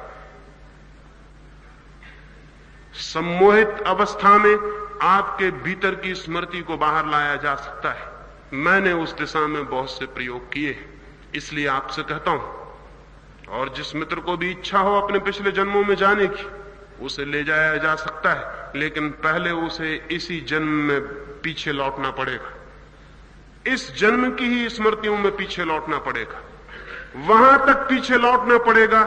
सम्मोहित अवस्था में आपके भीतर की स्मृति को बाहर लाया जा सकता है। मैंने उस दिशा में बहुत से प्रयोग किए, इसलिए आपसे कहता हूं। और जिस मित्र को भी इच्छा हो अपने पिछले जन्मों में जाने की, उसे ले जाया जा सकता है, लेकिन पहले उसे इसी जन्म में पीछे लौटना पड़ेगा। इस जन्म की ही स्मृतियों में पीछे लौटना पड़ेगा। वहां तक पीछे लौटना पड़ेगा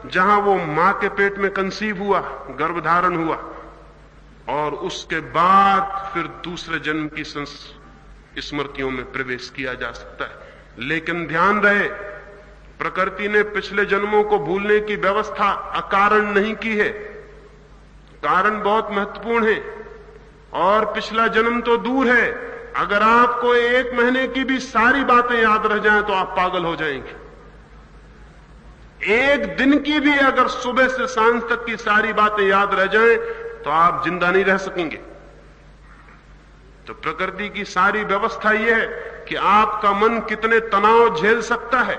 जहां वो मां के पेट में कंसीव हुआ, गर्भधारण हुआ, और उसके बाद फिर दूसरे जन्म की स्मृतियों में प्रवेश किया जा सकता है। लेकिन ध्यान रहे, प्रकृति ने पिछले जन्मों को भूलने की व्यवस्था अकारण नहीं की है। कारण बहुत महत्वपूर्ण है, और पिछला जन्म तो दूर है। अगर आपको 1 महीने की भी सारी बातें याद रह जाएं तो आप पागल हो जाएंगे। 1 दिन की भी अगर सुबह से सांझ तक की सारी बातें याद रह जाएं तो आप जिंदा नहीं रह सकेंगे। तो प्रकृति की सारी व्यवस्था यह है कि आपका मन कितने तनाव झेल सकता है,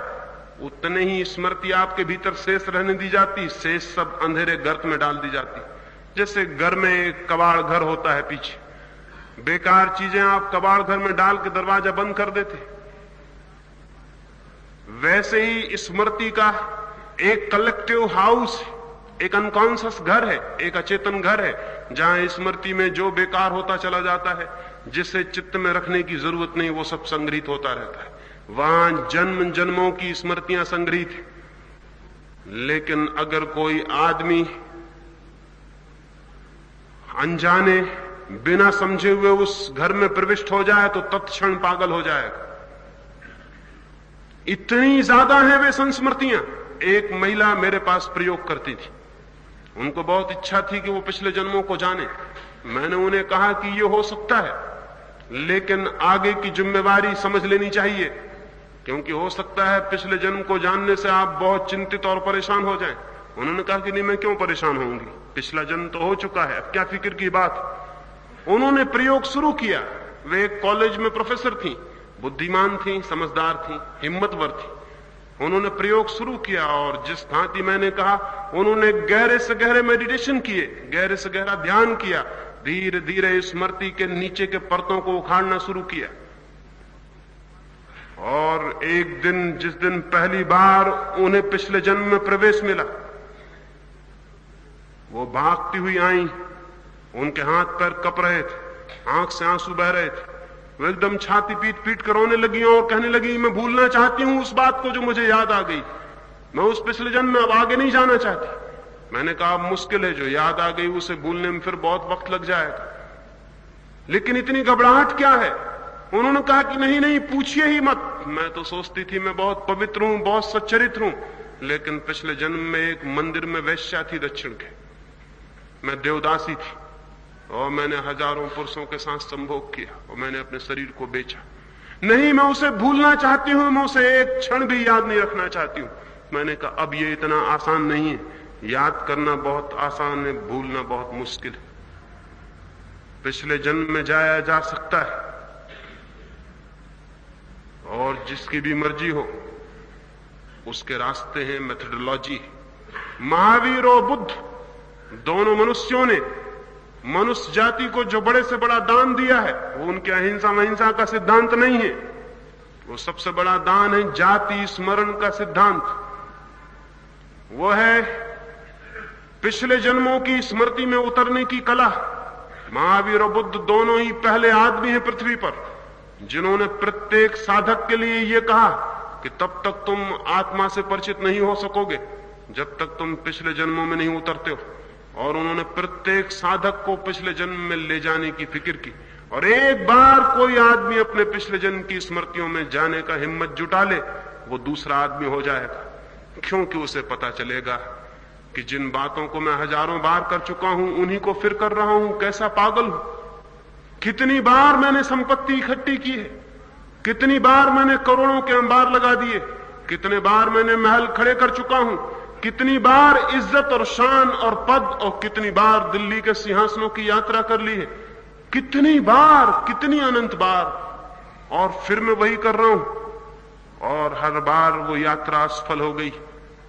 उतने ही स्मृति आपके भीतर शेष रहने दी जाती, शेष सब अंधेरे गर्त में डाल दी जाती। जैसे घर में एक कबाड़ घर होता है, पीछे बेकार चीजें आप कबाड़ घर में डाल के दरवाजा बंद कर देते, वैसे ही स्मृति का एक कलेक्टिव हाउस, एक अनकॉन्शियस घर है, एक अचेतन घर है, जहां स्मृति में जो बेकार होता चला जाता है, जिसे चित्त में रखने की जरूरत नहीं, वो सब संग्रहित होता रहता है। वहां जन्म जन्मों की स्मृतियां संग्रहित है। लेकिन अगर कोई आदमी अनजाने बिना समझे हुए उस घर में प्रविष्ट हो जाए तो तत्क्षण पागल हो जाएगा। इतनी ज्यादा है वे संस्मृतियां। एक महिला मेरे पास प्रयोग करती थी, उनको बहुत इच्छा थी कि वो पिछले जन्मों को जाने। मैंने उन्हें कहा कि ये हो सकता है, लेकिन आगे की जिम्मेवारी समझ लेनी चाहिए, क्योंकि हो सकता है पिछले जन्म को जानने से आप बहुत चिंतित और परेशान हो जाएं। उन्होंने कहा कि नहीं, मैं क्यों परेशान होंगी, पिछला जन्म तो हो चुका है, अब क्या फिक्र की बात। उन्होंने प्रयोग शुरू किया। वे एक कॉलेज में प्रोफेसर थी, बुद्धिमान थी, समझदार थी, हिम्मतवर थी। उन्होंने प्रयोग शुरू किया, और जिस भांति मैंने कहा, उन्होंने गहरे से गहरे मेडिटेशन किए, गहरे से गहरा ध्यान किया, धीरे धीरे स्मृति के नीचे के परतों को उखाड़ना शुरू किया। और एक दिन, जिस दिन पहली बार उन्हें पिछले जन्म में प्रवेश मिला, वो भागती हुई आई, उनके हाथ पैर कप रहे थे, आंख से आंसू बह रहे थे। वो एकदम छाती पीट पीट कर रोने लगी और कहने लगी, मैं भूलना चाहती हूं उस बात को जो मुझे याद आ गई, मैं उस पिछले जन्म में अब आगे नहीं जाना चाहती। मैंने कहा, अब मुश्किल है, जो याद आ गई उसे भूलने में फिर बहुत वक्त लग जाएगा, लेकिन इतनी घबराहट क्या है। उन्होंने कहा कि नहीं नहीं, पूछिए ही मत। मैं तो सोचती थी मैं बहुत पवित्र हूं, बहुत सच्चरित्र हूं, लेकिन पिछले जन्म में एक मंदिर में वेश्या थी दक्षिण के, मैं देवदासी थी, और मैंने हजारों पुरुषों के साथ संभोग किया, और मैंने अपने शरीर को बेचा। नहीं, मैं उसे भूलना चाहती हूं, मैं उसे एक क्षण भी याद नहीं रखना चाहती हूं। मैंने कहा, अब ये इतना आसान नहीं है, याद करना बहुत आसान है, भूलना बहुत मुश्किल है। पिछले जन्म में जाया जा सकता है, और जिसकी भी मर्जी हो उसके रास्ते हैं, मेथोडोलॉजी। महावीर और बुद्ध दोनों मनुष्यों ने मनुष्य जाति को जो बड़े से बड़ा दान दिया है, वो उनके अहिंसा महिंसा का सिद्धांत नहीं है, वो सबसे बड़ा दान है जाति स्मरण का सिद्धांत। वो है पिछले जन्मों की स्मृति में उतरने की कला। महावीर और बुद्ध दोनों ही पहले आदमी हैं पृथ्वी पर जिन्होंने प्रत्येक साधक के लिए यह कहा कि तब तक तुम आत्मा से परिचित नहीं हो सकोगे जब तक तुम पिछले जन्मों में नहीं उतरते हो। और उन्होंने प्रत्येक साधक को पिछले जन्म में ले जाने की फिक्र की। और एक बार कोई आदमी अपने पिछले जन्म की स्मृतियों में जाने का हिम्मत जुटा ले, वो दूसरा आदमी हो जाएगा, क्योंकि उसे पता चलेगा कि जिन बातों को मैं हजारों बार कर चुका हूं उन्हीं को फिर कर रहा हूं। कैसा पागल हूं। कितनी बार मैंने संपत्ति इकट्ठी की है, कितनी बार मैंने करोड़ों के अंबार लगा दिए, कितने बार मैंने महल खड़े कर चुका हूं, कितनी बार इज्जत और शान और पद और कितनी बार दिल्ली के सिंहासनों की यात्रा कर ली है, कितनी बार, कितनी अनंत बार, और फिर मैं वही कर रहा हूं। और हर बार वो यात्रा असफल हो गई,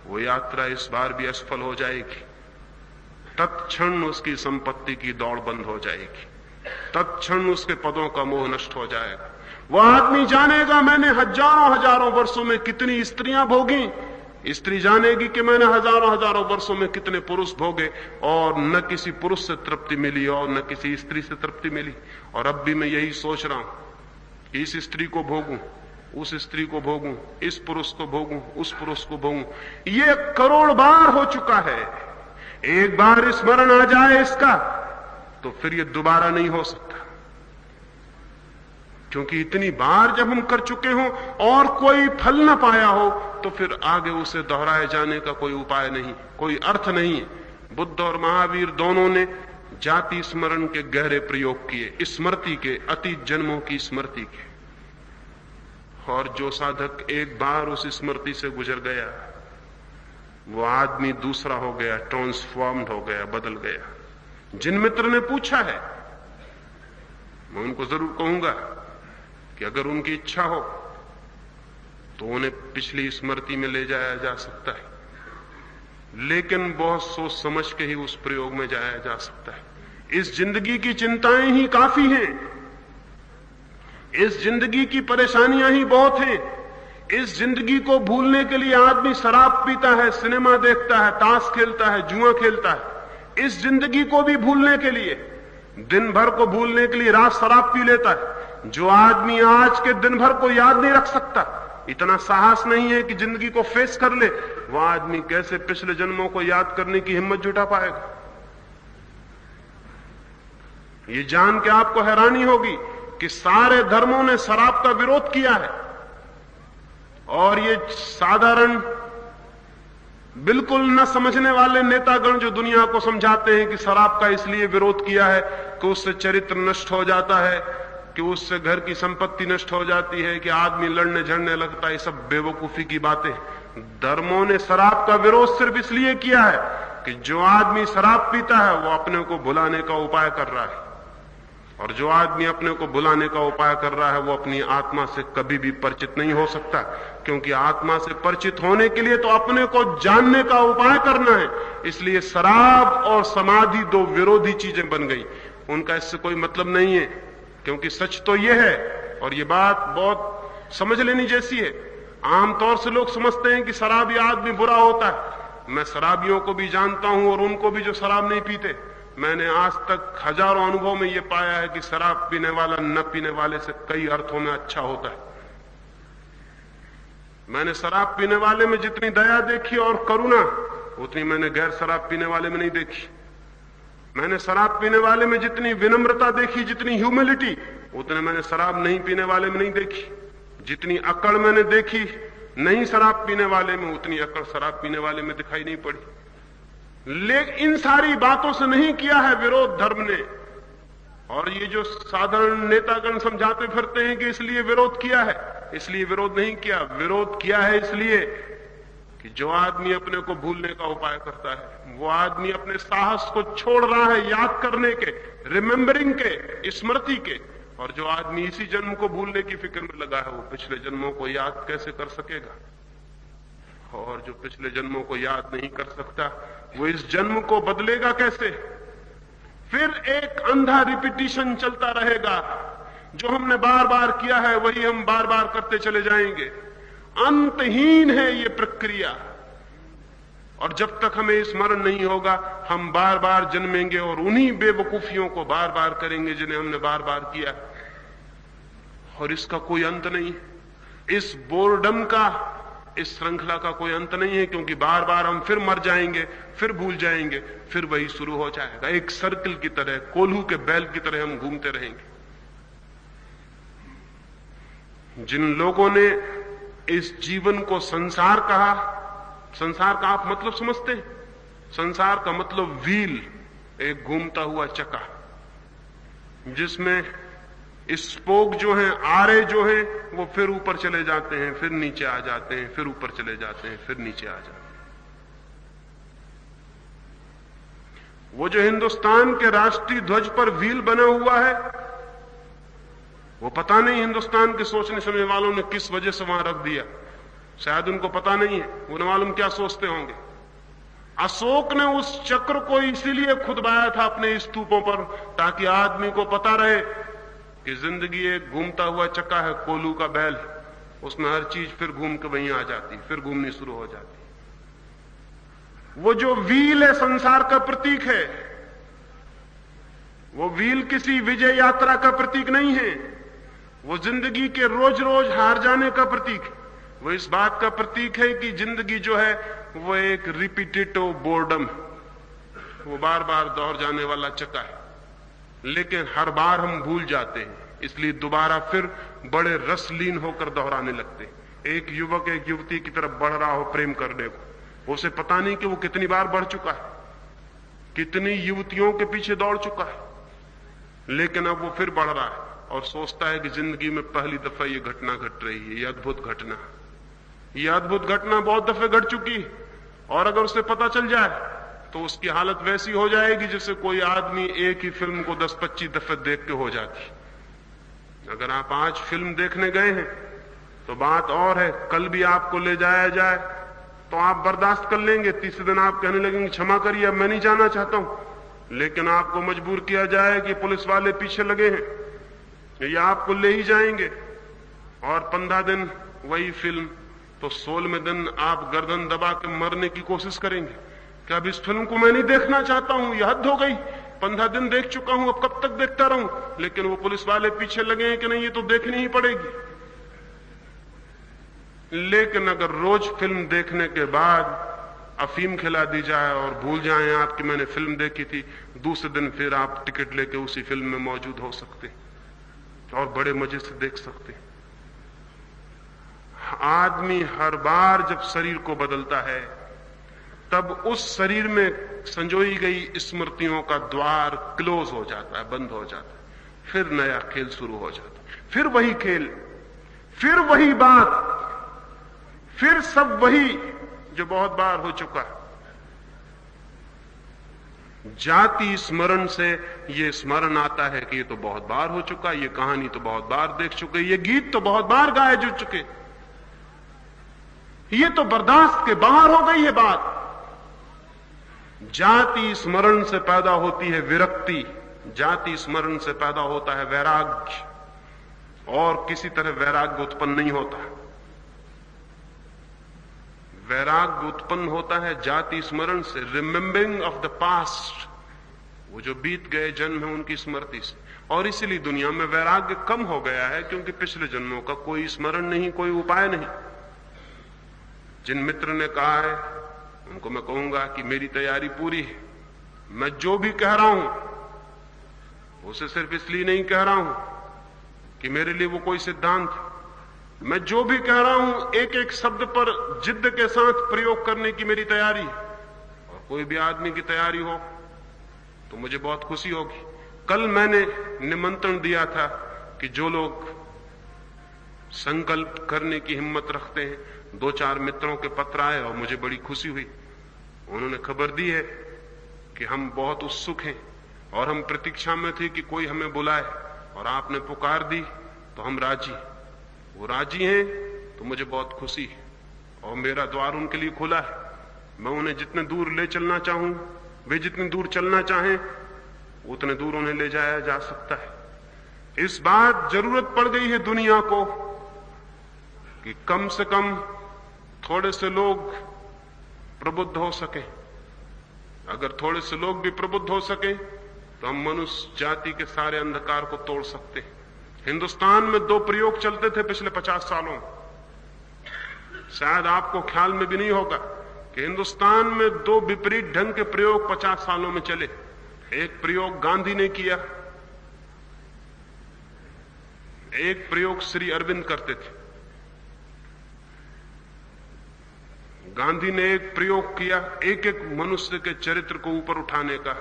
वो यात्रा इस बार भी असफल हो जाएगी। तत्क्षण उसकी संपत्ति की दौड़ बंद हो जाएगी, तत्क्षण उसके पदों का मोह नष्ट हो जाएगा। वह आदमी जानेगा मैंने हजारों हजारों वर्षों में कितनी स्त्रियां भोगी, स्त्री जानेगी कि मैंने हजारों हजारों वर्षों में कितने पुरुष भोगे, और न किसी पुरुष से तृप्ति मिली और न किसी स्त्री से तृप्ति मिली। और अब भी मैं यही सोच रहा हूं कि इस स्त्री को भोगूं, उस स्त्री को भोगूं, इस पुरुष को भोगूं, उस पुरुष को भोगूं। ये करोड़ बार हो चुका है। एक बार स्मरण आ जाए इसका तो फिर ये दोबारा नहीं हो सकता, क्योंकि इतनी बार जब हम कर चुके हों और कोई फल न पाया हो तो फिर आगे उसे दोहराए जाने का कोई उपाय नहीं, कोई अर्थ नहीं है। बुद्ध और महावीर दोनों ने जाति स्मरण के गहरे प्रयोग किए, स्मृति के, अतीत जन्मों की स्मृति के। और जो साधक एक बार उस स्मृति से गुजर गया वो आदमी दूसरा हो गया, ट्रांसफॉर्म्ड हो गया, बदल गया। जिन मित्र ने पूछा है मैं उनको जरूर कहूंगा कि अगर उनकी इच्छा हो तो उन्हें पिछली स्मृति में ले जाया जा सकता है, लेकिन बहुत सोच समझ के ही उस प्रयोग में जाया जा सकता है। इस जिंदगी की चिंताएं ही काफी हैं, इस जिंदगी की परेशानियां ही बहुत हैं। इस जिंदगी को भूलने के लिए आदमी शराब पीता है, सिनेमा देखता है, ताश खेलता है, जुआ खेलता है। इस जिंदगी को भी भूलने के लिए, दिन भर को भूलने के लिए रात शराब पी लेता है। जो आदमी आज के दिन भर को याद नहीं रख सकता, इतना साहस नहीं है कि जिंदगी को फेस कर ले, वह आदमी कैसे पिछले जन्मों को याद करने की हिम्मत जुटा पाएगा? ये जान के आपको हैरानी होगी कि सारे धर्मों ने शराब का विरोध किया है, और ये साधारण बिल्कुल न समझने वाले नेतागण जो दुनिया को समझाते हैं कि शराब का इसलिए विरोध किया है कि उससे चरित्र नष्ट हो जाता है, कि उससे घर की संपत्ति नष्ट हो जाती है, कि आदमी लड़ने झड़ने लगता है, ये सब बेवकूफी की बातें। धर्मों ने शराब का विरोध सिर्फ इसलिए किया है कि जो आदमी शराब पीता है वो अपने को भुलाने का उपाय कर रहा है, और जो आदमी अपने को भुलाने का उपाय कर रहा है वो अपनी आत्मा से कभी भी परिचित नहीं हो सकता, क्योंकि आत्मा से परिचित होने के लिए तो अपने को जानने का उपाय करना है। इसलिए शराब और समाधि दो विरोधी चीजें बन गई, उनका इससे कोई मतलब नहीं है, क्योंकि सच तो यह है, और ये बात बहुत समझ लेनी जैसी है। आमतौर से लोग समझते हैं कि शराबी आदमी बुरा होता है। मैं शराबियों को भी जानता हूं और उनको भी जो शराब नहीं पीते। मैंने आज तक हजारों अनुभव में यह पाया है कि शराब पीने वाला न पीने वाले से कई अर्थों में अच्छा होता है। मैंने शराब पीने वाले में जितनी दया देखी और करुणा, उतनी मैंने गैर शराब पीने वाले में नहीं देखी। मैंने शराब पीने वाले में जितनी विनम्रता देखी, जितनी ह्यूमिलिटी, उतने मैंने शराब नहीं पीने वाले में नहीं देखी। जितनी अकड़ मैंने देखी नहीं शराब पीने वाले में, उतनी अकड़ शराब पीने वाले में दिखाई नहीं पड़ी। लेकिन इन सारी बातों से नहीं किया है विरोध धर्म ने। और ये जो साधारण नेतागण समझाते फिरते हैं कि इसलिए विरोध किया है, इसलिए विरोध नहीं किया। विरोध किया है इसलिए कि जो आदमी अपने को भूलने का उपाय करता है, वो आदमी अपने साहस को छोड़ रहा है याद करने के, रिमेंबरिंग के, स्मृति के। और जो आदमी इसी जन्म को भूलने की फिक्र में लगा है, वो पिछले जन्मों को याद कैसे कर सकेगा? और जो पिछले जन्मों को याद नहीं कर सकता, वो इस जन्म को बदलेगा कैसे? फिर एक अंधा रिपीटिशन चलता रहेगा। जो हमने बार बार किया है वही हम बार बार करते चले जाएंगे। अंतहीन है ये प्रक्रिया। और जब तक हमें स्मरण नहीं होगा, हम बार बार जन्मेंगे और उन्हीं बेवकूफियों को बार बार करेंगे जिन्हें हमने बार बार किया। और इसका कोई अंत नहीं। इस बोर्डम का, इस श्रृंखला का कोई अंत नहीं है, क्योंकि बार बार हम फिर मर जाएंगे, फिर भूल जाएंगे, फिर वही शुरू हो जाएगा। एक सर्कल की तरह, कोल्हू के बैल की तरह हम घूमते रहेंगे। जिन लोगों ने इस जीवन को संसार कहा, संसार का आप मतलब समझते हैं? संसार का मतलब व्हील, एक घूमता हुआ चक्का, जिसमें स्पोक जो हैं, आरे जो हैं, वो फिर ऊपर चले जाते हैं, फिर नीचे आ जाते हैं, फिर ऊपर चले जाते हैं, फिर नीचे आ जाते हैं। वो जो हिंदुस्तान के राष्ट्रीय ध्वज पर व्हील बना हुआ है, वो पता नहीं हिंदुस्तान के सोचने समझने वालों ने किस वजह से वहां रख दिया। शायद उनको पता नहीं है, उन्हें मालूम क्या सोचते होंगे। अशोक ने उस चक्र को इसीलिए खुदवाया था अपने स्तूपों पर, ताकि आदमी को पता रहे कि जिंदगी एक घूमता हुआ चक्का है, कोलू का बैल, उसमें हर चीज फिर घूम के वहीं आ जाती, फिर घूमनी शुरू हो जाती। वो जो व्हील है संसार का प्रतीक है, वो व्हील किसी विजय यात्रा का प्रतीक नहीं है, वो जिंदगी के रोज रोज हार जाने का प्रतीक है। वो इस बात का प्रतीक है कि जिंदगी जो है वो एक रिपीटेटिव बोर्डम, वो बार बार दोहर जाने वाला चक्का है, लेकिन हर बार हम भूल जाते हैं, इसलिए दोबारा फिर बड़े रसलीन होकर दोहराने लगते हैं। एक युवक एक युवती की तरफ बढ़ रहा हो प्रेम करने को, उसे पता नहीं कि वो कितनी बार बढ़ चुका है, कितनी युवतियों के पीछे दौड़ चुका है, लेकिन अब वो फिर बढ़ रहा है और सोचता है कि जिंदगी में पहली दफा ये घटना घट रही है, ये अद्भुत घटना, ये अद्भुत घटना बहुत दफे घट चुकी है। और अगर उसे पता चल जाए तो उसकी हालत वैसी हो जाएगी जैसे कोई आदमी एक ही फिल्म को 10-25 दफे देख के हो जाती। अगर आप आज फिल्म देखने गए हैं तो बात और है, कल भी आपको ले जाया जाए तो आप बर्दाश्त कर लेंगे, तीसरे दिन आप कहने लगेंगे क्षमा करिए अब मैं नहीं जाना चाहता हूं। लेकिन आपको मजबूर किया जाए कि पुलिस वाले पीछे लगे हैं, ये आपको ले ही जाएंगे, और 15 दिन वही फिल्म, तो 16वें दिन आप गर्दन दबा के मरने की कोशिश करेंगे कि अब इस फिल्म को मैं नहीं देखना चाहता हूं, यह हद हो गई, 15 दिन देख चुका हूं, अब कब तक देखता रहूं। लेकिन वो पुलिस वाले पीछे लगे हैं कि नहीं ये तो देखनी ही पड़ेगी। लेकिन अगर रोज फिल्म देखने के बाद अफीम खिला दी जाए और भूल जाएं आप कि मैंने फिल्म देखी थी, दूसरे दिन फिर आप टिकट लेके उसी फिल्म में मौजूद हो सकते और बड़े मजे से देख सकते। आदमी हर बार जब शरीर को बदलता है तब उस शरीर में संजोई गई स्मृतियों का द्वार क्लोज हो जाता है, बंद हो जाता है, फिर नया खेल शुरू हो जाता है, फिर वही खेल, फिर वही बात, फिर सब वही जो बहुत बार हो चुका है। जाति स्मरण से ये स्मरण आता है कि ये तो बहुत बार हो चुका, ये कहानी तो बहुत बार देख चुके, ये गीत तो बहुत बार गाए जा चुके, ये तो बर्दाश्त के बाहर हो गई है बात। जाति स्मरण से पैदा होती है विरक्ति, जाति स्मरण से पैदा होता है वैराग्य, और किसी तरह वैराग्य उत्पन्न नहीं होता। वैराग्य उत्पन्न होता है जाति स्मरण से, रिमेंबरिंग ऑफ द पास्ट, वो जो बीत गए जन्म है उनकी स्मृति से। और इसीलिए दुनिया में वैराग्य कम हो गया है, क्योंकि पिछले जन्मों का कोई स्मरण नहीं, कोई उपाय नहीं। जिन मित्र ने कहा है उनको मैं कहूंगा कि मेरी तैयारी पूरी है, मैं जो भी कह रहा हूं उसे सिर्फ इसलिए नहीं कह रहा हूं कि मेरे लिए वो कोई सिद्धांत, मैं जो भी कह रहा हूं एक एक शब्द पर जिद्द के साथ प्रयोग करने की मेरी तैयारी है। और कोई भी आदमी की तैयारी हो तो मुझे बहुत खुशी होगी। कल मैंने निमंत्रण दिया था कि जो लोग संकल्प करने की हिम्मत रखते हैं, 2-4 मित्रों के पत्र आए और मुझे बड़ी खुशी हुई। उन्होंने खबर दी है कि हम बहुत उत्सुक हैं और हम प्रतीक्षा में थे कि कोई हमें बुलाए, और आपने पुकार दी तो हम राजी। वो राजी हैं तो मुझे बहुत खुशी है और मेरा द्वार उनके लिए खुला है। मैं उन्हें जितने दूर ले चलना चाहूं, वे जितनी दूर चलना चाहें उतने दूर उन्हें ले जाया जा सकता है। इस बात जरूरत पड़ गई है दुनिया को कि कम से कम थोड़े से लोग प्रबुद्ध हो सके। अगर थोड़े से लोग भी प्रबुद्ध हो सके तो हम मनुष्य जाति के सारे अंधकार को तोड़ सकते हैं। हिंदुस्तान में 2 प्रयोग चलते थे पिछले 50 सालों में, शायद आपको ख्याल में भी नहीं होगा कि हिंदुस्तान में 2 विपरीत ढंग के प्रयोग 50 सालों में चले। एक प्रयोग गांधी ने किया, एक प्रयोग श्री अरविंद करते थे। गांधी ने एक प्रयोग किया एक एक मनुष्य के चरित्र को ऊपर उठाने का।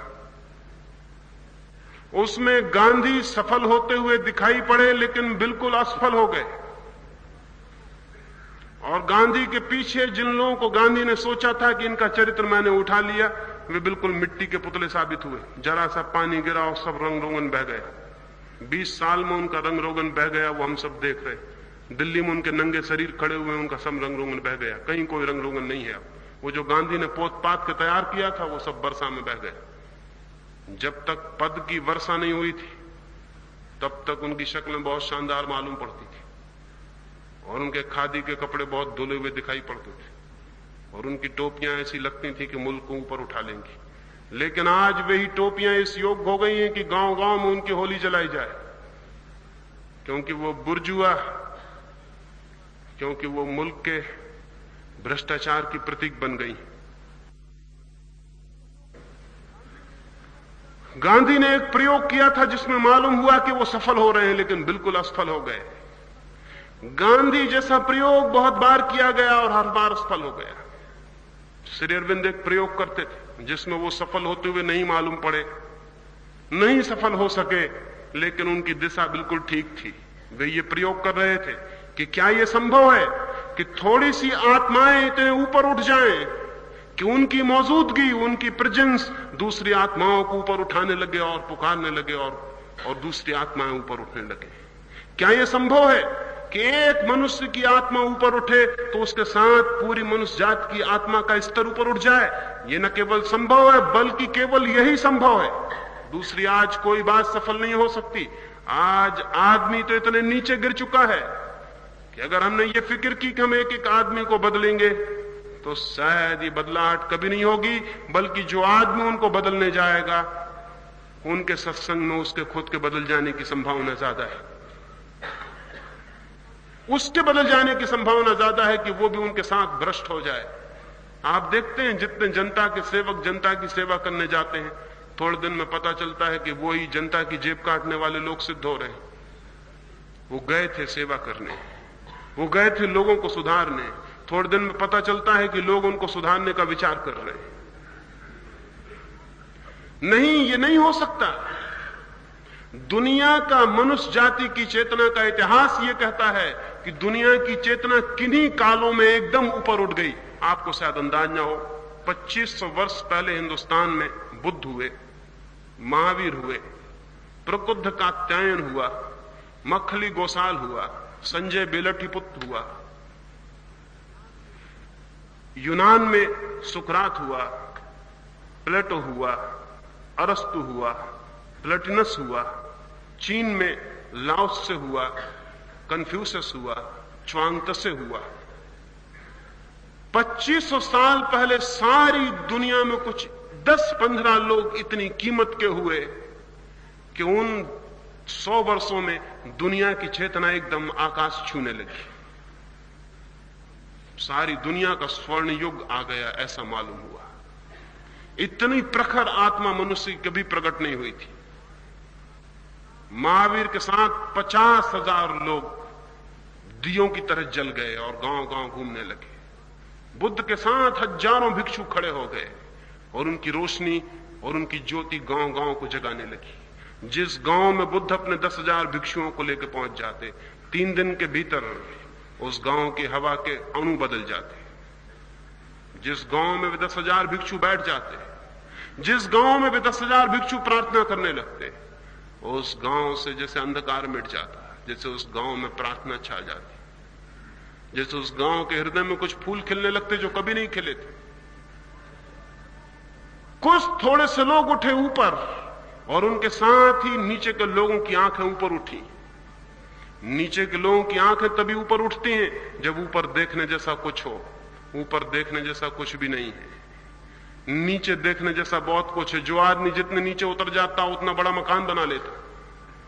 उसमें गांधी सफल होते हुए दिखाई पड़े लेकिन बिल्कुल असफल हो गए। और गांधी के पीछे जिन लोगों को गांधी ने सोचा था कि इनका चरित्र मैंने उठा लिया, वे बिल्कुल मिट्टी के पुतले साबित हुए। जरा सा पानी गिरा और सब रंग रोगन बह गया। 20 साल में उनका रंग रोगन बह गया, वो हम सब देख रहे। दिल्ली में उनके नंगे शरीर खड़े हुए, उनका सब रंग रोगन बह गया। कहीं कोई रंग रोगन नहीं है। वो जो गांधी ने पोत पात के तैयार किया था, वो सब वर्षा में बह गया। जब तक पद की वर्षा नहीं हुई थी, तब तक उनकी शक्लें बहुत शानदार मालूम पड़ती थी और उनके खादी के कपड़े बहुत धुले हुए दिखाई पड़ते थे और उनकी टोपियां ऐसी लगती थी कि मुल्क को ऊपर उठा लेंगी। लेकिन आज वही टोपियां इस योग्य हो गई हैं कि गांव गांव में उनकी होली जलाई जाए, क्योंकि वो बुर्जुआ, क्योंकि वो मुल्क के भ्रष्टाचार की प्रतीक बन गई। गांधी ने एक प्रयोग किया था जिसमें मालूम हुआ कि वो सफल हो रहे हैं, लेकिन बिल्कुल असफल हो गए। गांधी जैसा प्रयोग बहुत बार किया गया और हर बार असफल हो गया। श्री अरविंद एक प्रयोग करते थे जिसमें वो सफल होते हुए नहीं मालूम पड़े, नहीं सफल हो सके, लेकिन उनकी दिशा बिल्कुल ठीक थी। वे ये प्रयोग कर रहे थे कि क्या यह संभव है कि थोड़ी सी आत्माएं इतने ऊपर उठ जाएं कि उनकी मौजूदगी, उनकी प्रेजेंस दूसरी आत्माओं को ऊपर उठाने लगे और पुकारने लगे और दूसरी आत्माएं ऊपर उठने लगे। क्या यह संभव है कि एक मनुष्य की आत्मा ऊपर उठे तो उसके साथ पूरी मनुष्य जात की आत्मा का स्तर ऊपर उठ जाए? यह न केवल संभव है बल्कि केवल यही संभव है। दूसरी आज कोई बात सफल नहीं हो सकती। आज आदमी तो इतने नीचे गिर चुका है कि अगर हमने ये फिक्र की कि हम एक एक आदमी को बदलेंगे तो शायद ये बदलाहट कभी नहीं होगी, बल्कि जो आदमी उनको बदलने जाएगा उनके सत्संग में उसके खुद के बदल जाने की संभावना ज्यादा है। उसके बदल जाने की संभावना ज्यादा है कि वो भी उनके साथ भ्रष्ट हो जाए। आप देखते हैं जितने जनता के सेवक जनता की सेवा करने जाते हैं, थोड़े दिन में पता चलता है कि वो ही जनता की जेब काटने वाले लोग सिद्ध हो रहे हैं। वो गए थे सेवा करने, वो गए थे लोगों को सुधारने, थोड़े दिन में पता चलता है कि लोग उनको सुधारने का विचार कर रहे हैं। नहीं, ये नहीं हो सकता। दुनिया का मनुष्य जाति की चेतना का इतिहास यह कहता है कि दुनिया की चेतना किन्हीं कालों में एकदम ऊपर उठ गई। आपको शायद अंदाज ना हो, 2500 वर्ष पहले हिंदुस्तान में बुद्ध हुए, महावीर हुए, प्रकुद्ध कात्यायन हुआ, मखली गोसाल हुआ, संजय बेलटीपुत्र हुआ, यूनान में सुकरात हुआ, प्लेटो हुआ, अरस्तु हुआ, प्लेटिनस हुआ, चीन में लाओत्से हुआ, कन्फ्यूशस हुआ, च्वांगत्से हुआ। 2500 साल पहले सारी दुनिया में कुछ 10-15 लोग इतनी कीमत के हुए कि उन 100 वर्षों में दुनिया की चेतना एकदम आकाश छूने लगी। सारी दुनिया का स्वर्ण युग आ गया, ऐसा मालूम हुआ। इतनी प्रखर आत्मा मनुष्य की कभी प्रकट नहीं हुई थी। महावीर के साथ 50,000 लोग दियों की तरह जल गए और गांव गांव घूमने लगे। बुद्ध के साथ हजारों भिक्षु खड़े हो गए और उनकी रोशनी और उनकी ज्योति गांव गांव को जगाने लगी। जिस गांव में बुद्ध अपने 10,000 भिक्षुओं को लेकर पहुंच जाते, 3 दिन के भीतर उस गांव की हवा के अणु बदल जाते। जिस गांव में वे 10,000 भिक्षु बैठ जाते, जिस गांव में वे 10,000 भिक्षु प्रार्थना करने लगते, उस गांव से जैसे अंधकार मिट जाता, जैसे उस गांव में प्रार्थना छा जाती, जैसे उस गांव के हृदय में कुछ फूल खिलने लगते जो कभी नहीं खिले थे। कुछ थोड़े से लोग उठे ऊपर और उनके साथ ही नीचे के लोगों की आंखें ऊपर उठी। नीचे के लोगों की आंखें तभी ऊपर उठती हैं जब ऊपर देखने जैसा कुछ हो। ऊपर देखने जैसा कुछ भी नहीं है, नीचे देखने जैसा बहुत कुछ है। जो आदमी जितने नीचे उतर जाता उतना बड़ा मकान बना लेता,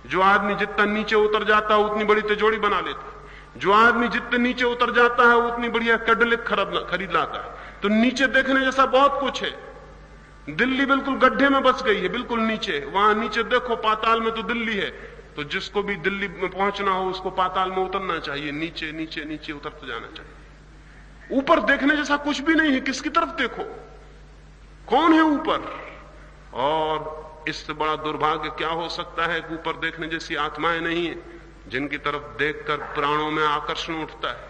जो आदमी जितना नीचे उतर जाता है उतनी बड़ी तिजोरी बना लेता, जो आदमी जितने नीचे उतर जाता है उतनी बढ़िया कैडिलैक खरीद लाता है। तो नीचे देखने जैसा बहुत कुछ है। दिल्ली बिल्कुल गड्ढे में बस गई है, बिल्कुल नीचे। वहां नीचे देखो, पाताल में तो दिल्ली है। तो जिसको भी दिल्ली में पहुंचना हो उसको पाताल में उतरना चाहिए, नीचे नीचे नीचे उतरते जाना चाहिए। ऊपर देखने जैसा कुछ भी नहीं है, किसकी तरफ देखो, कौन है ऊपर? और इससे बड़ा दुर्भाग्य क्या हो सकता है कि ऊपर देखने जैसी आत्माएं नहीं है, जिनकी तरफ देखकर प्राणों में आकर्षण उठता है,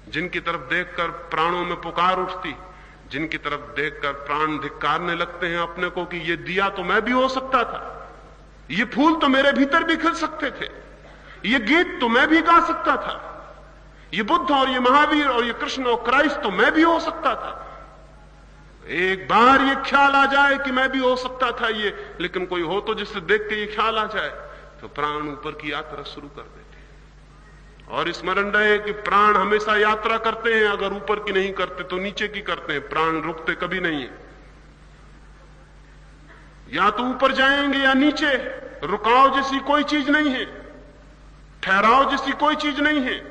जिनकी तरफ देखकर प्राणों में पुकार उठती, जिनकी तरफ देखकर प्राण धिक्कारने लगते हैं अपने को कि ये दिया तो मैं भी हो सकता था, ये फूल तो मेरे भीतर भी खिल सकते थे, ये गीत तो मैं भी गा सकता था, ये बुद्ध और ये महावीर और ये कृष्ण और क्राइस्ट तो मैं भी हो सकता था। एक बार ये ख्याल आ जाए कि मैं भी हो सकता था ये, लेकिन कोई हो तो जिससे देख के ये ख्याल आ जाए, तो प्राण ऊपर की यात्रा शुरू कर देते हैं। और स्मरण रहे कि प्राण हमेशा यात्रा करते हैं, अगर ऊपर की नहीं करते तो नीचे की करते हैं, प्राण रुकते कभी नहीं है। या तो ऊपर जाएंगे या नीचे, रुकाव जैसी कोई चीज नहीं है, ठहराव जैसी कोई चीज नहीं है,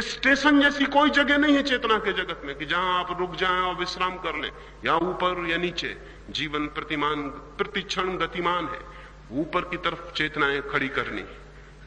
स्टेशन जैसी कोई जगह नहीं है चेतना के जगत में कि जहां आप रुक जाएं और विश्राम कर लें, या ऊपर या नीचे। जीवन प्रतिक्षण गतिमान है, ऊपर की तरफ चेतनाएं खड़ी करनी।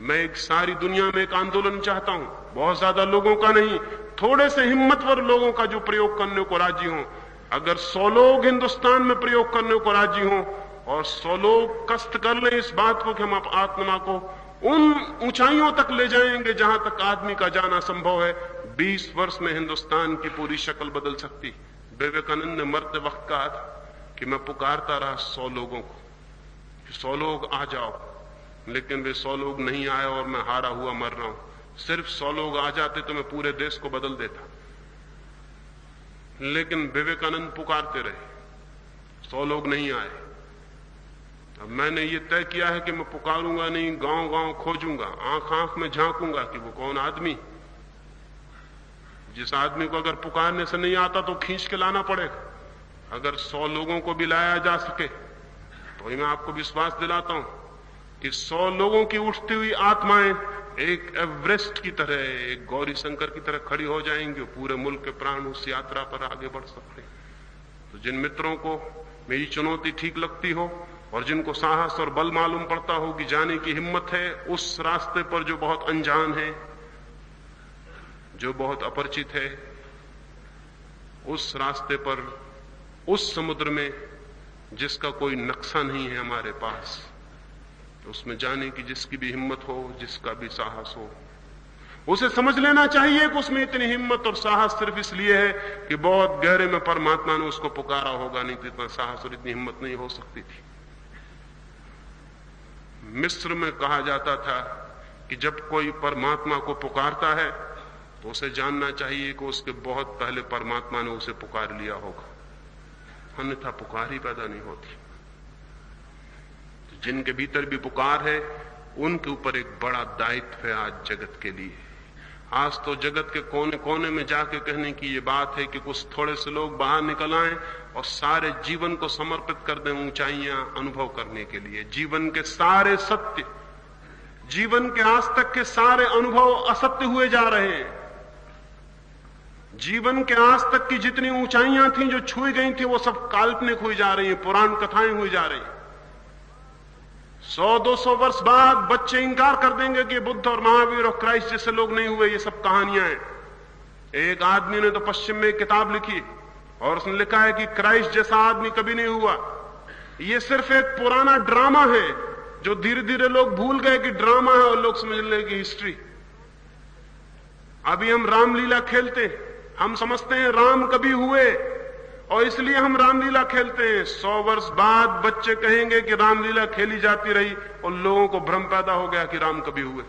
मैं एक सारी दुनिया में एक आंदोलन चाहता हूं, बहुत ज्यादा लोगों का नहीं, थोड़े से हिम्मतवर लोगों का जो प्रयोग करने को राजी हों। अगर 100 लोग हिंदुस्तान में प्रयोग करने को राजी हों और 100 लोग कष्ट कर लें इस बात को कि हम आत्मा को उन ऊंचाइयों तक ले जाएंगे जहां तक आदमी का जाना संभव है, 20 वर्ष में हिंदुस्तान की पूरी शक्ल बदल सकती। विवेकानंद ने मरते वक्त कहा था कि मैं पुकारता रहा 100 लोगों को कि 100 लोग आ जाओ, लेकिन वे 100 लोग नहीं आए और मैं हारा हुआ मर रहा हूं। सिर्फ 100 लोग आ जाते तो मैं पूरे देश को बदल देता, लेकिन विवेकानंद पुकारते रहे, 100 लोग नहीं आए। अब मैंने ये तय किया है कि मैं पुकारूंगा नहीं, गांव गांव खोजूंगा, आंख आंख में झांकूंगा कि वो कौन आदमी, जिस आदमी को अगर पुकारने से नहीं आता तो खींच के लाना पड़ेगा। अगर 100 लोगों को भी लाया जा सके तो मैं आपको विश्वास दिलाता हूं कि 100 लोगों की उठती हुई आत्माएं एक एवरेस्ट की तरह, एक गौरी शंकर की तरह खड़ी हो जाएंगे, पूरे मुल्क के प्राण उस यात्रा पर आगे बढ़ सकते हैं। तो जिन मित्रों को मेरी चुनौती ठीक लगती हो और जिनको साहस और बल मालूम पड़ता हो कि जाने की हिम्मत है उस रास्ते पर जो बहुत अनजान है, जो बहुत अपरिचित है, उस रास्ते पर, उस समुद्र में जिसका कोई नक्शा नहीं है हमारे पास, तो उसमें जाने की जिसकी भी हिम्मत हो, जिसका भी साहस हो, उसे समझ लेना चाहिए कि उसमें इतनी हिम्मत और साहस सिर्फ इसलिए है कि बहुत गहरे में परमात्मा ने उसको पुकारा होगा, नहीं तो इतना साहस और इतनी हिम्मत नहीं हो सकती थी। मिस्र में कहा जाता था कि जब कोई परमात्मा को पुकारता है तो उसे जानना चाहिए कि उसके बहुत पहले परमात्मा ने उसे पुकार लिया होगा, अन्यथा पुकार ही पैदा नहीं होती। तो जिनके भीतर भी पुकार है उनके ऊपर एक बड़ा दायित्व है आज जगत के लिए। आज तो जगत के कोने कोने में जाके कहने की ये बात है कि कुछ थोड़े से लोग बाहर निकल आए और सारे जीवन को समर्पित कर दें ऊंचाइयां अनुभव करने के लिए। जीवन के सारे सत्य, जीवन के आज तक के सारे अनुभव असत्य हुए जा रहे हैं। जीवन के आज तक की जितनी ऊंचाइयां थी जो छुई गई थी वो सब काल्पनिक हुई जा रही हैं, पुराण कथाएं हुई जा रही हैं। 100-200 वर्ष बाद बच्चे इंकार कर देंगे कि बुद्ध और महावीर और क्राइस्ट जैसे लोग नहीं हुए, ये सब कहानियां हैं। एक आदमी ने तो पश्चिम में एक किताब लिखी और उसने लिखा है कि क्राइस्ट जैसा आदमी कभी नहीं हुआ। ये सिर्फ एक पुराना ड्रामा है जो धीरे धीरे लोग भूल गए कि ड्रामा है और लोग समझ ले कि हिस्ट्री। अभी हम रामलीला खेलते हैं, हम समझते हैं राम कभी हुए और इसलिए हम रामलीला खेलते हैं। 100 वर्ष बाद बच्चे कहेंगे कि रामलीला खेली जाती रही और लोगों को भ्रम पैदा हो गया कि राम कभी हुए।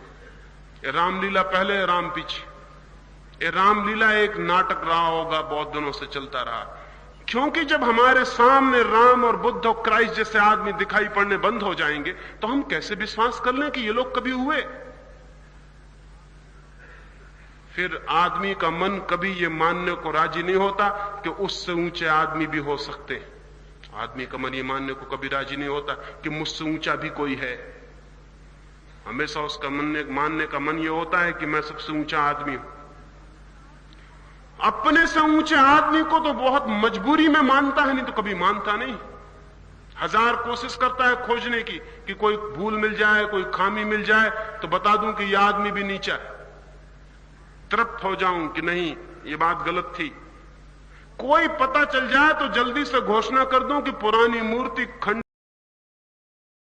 ये रामलीला पहले, राम पीछे। ये रामलीला एक नाटक रहा होगा, बहुत दिनों से चलता रहा, क्योंकि जब हमारे सामने राम और बुद्ध और क्राइस्ट जैसे आदमी दिखाई पड़ने बंद हो जाएंगे तो हम कैसे विश्वास कर लें कि ये लोग कभी हुए। फिर आदमी का मन कभी ये मानने को राजी नहीं होता कि उससे ऊंचे आदमी भी हो सकते। आदमी का मन ये मानने को कभी राजी नहीं होता कि मुझसे ऊंचा भी कोई है। हमेशा उसका मानने का मन ये होता है कि मैं सबसे ऊंचा आदमी हूं। अपने से ऊंचे आदमी को तो बहुत मजबूरी में मानता है, नहीं तो कभी मानता नहीं। 1000 कोशिश करता है खोजने की कि कोई भूल मिल जाए, कोई खामी मिल जाए तो बता दूं कि यह आदमी भी नीचा है, तृप्त हो जाऊं कि नहीं ये बात गलत थी, कोई पता चल जाए तो जल्दी से घोषणा कर दूं कि पुरानी मूर्ति खंड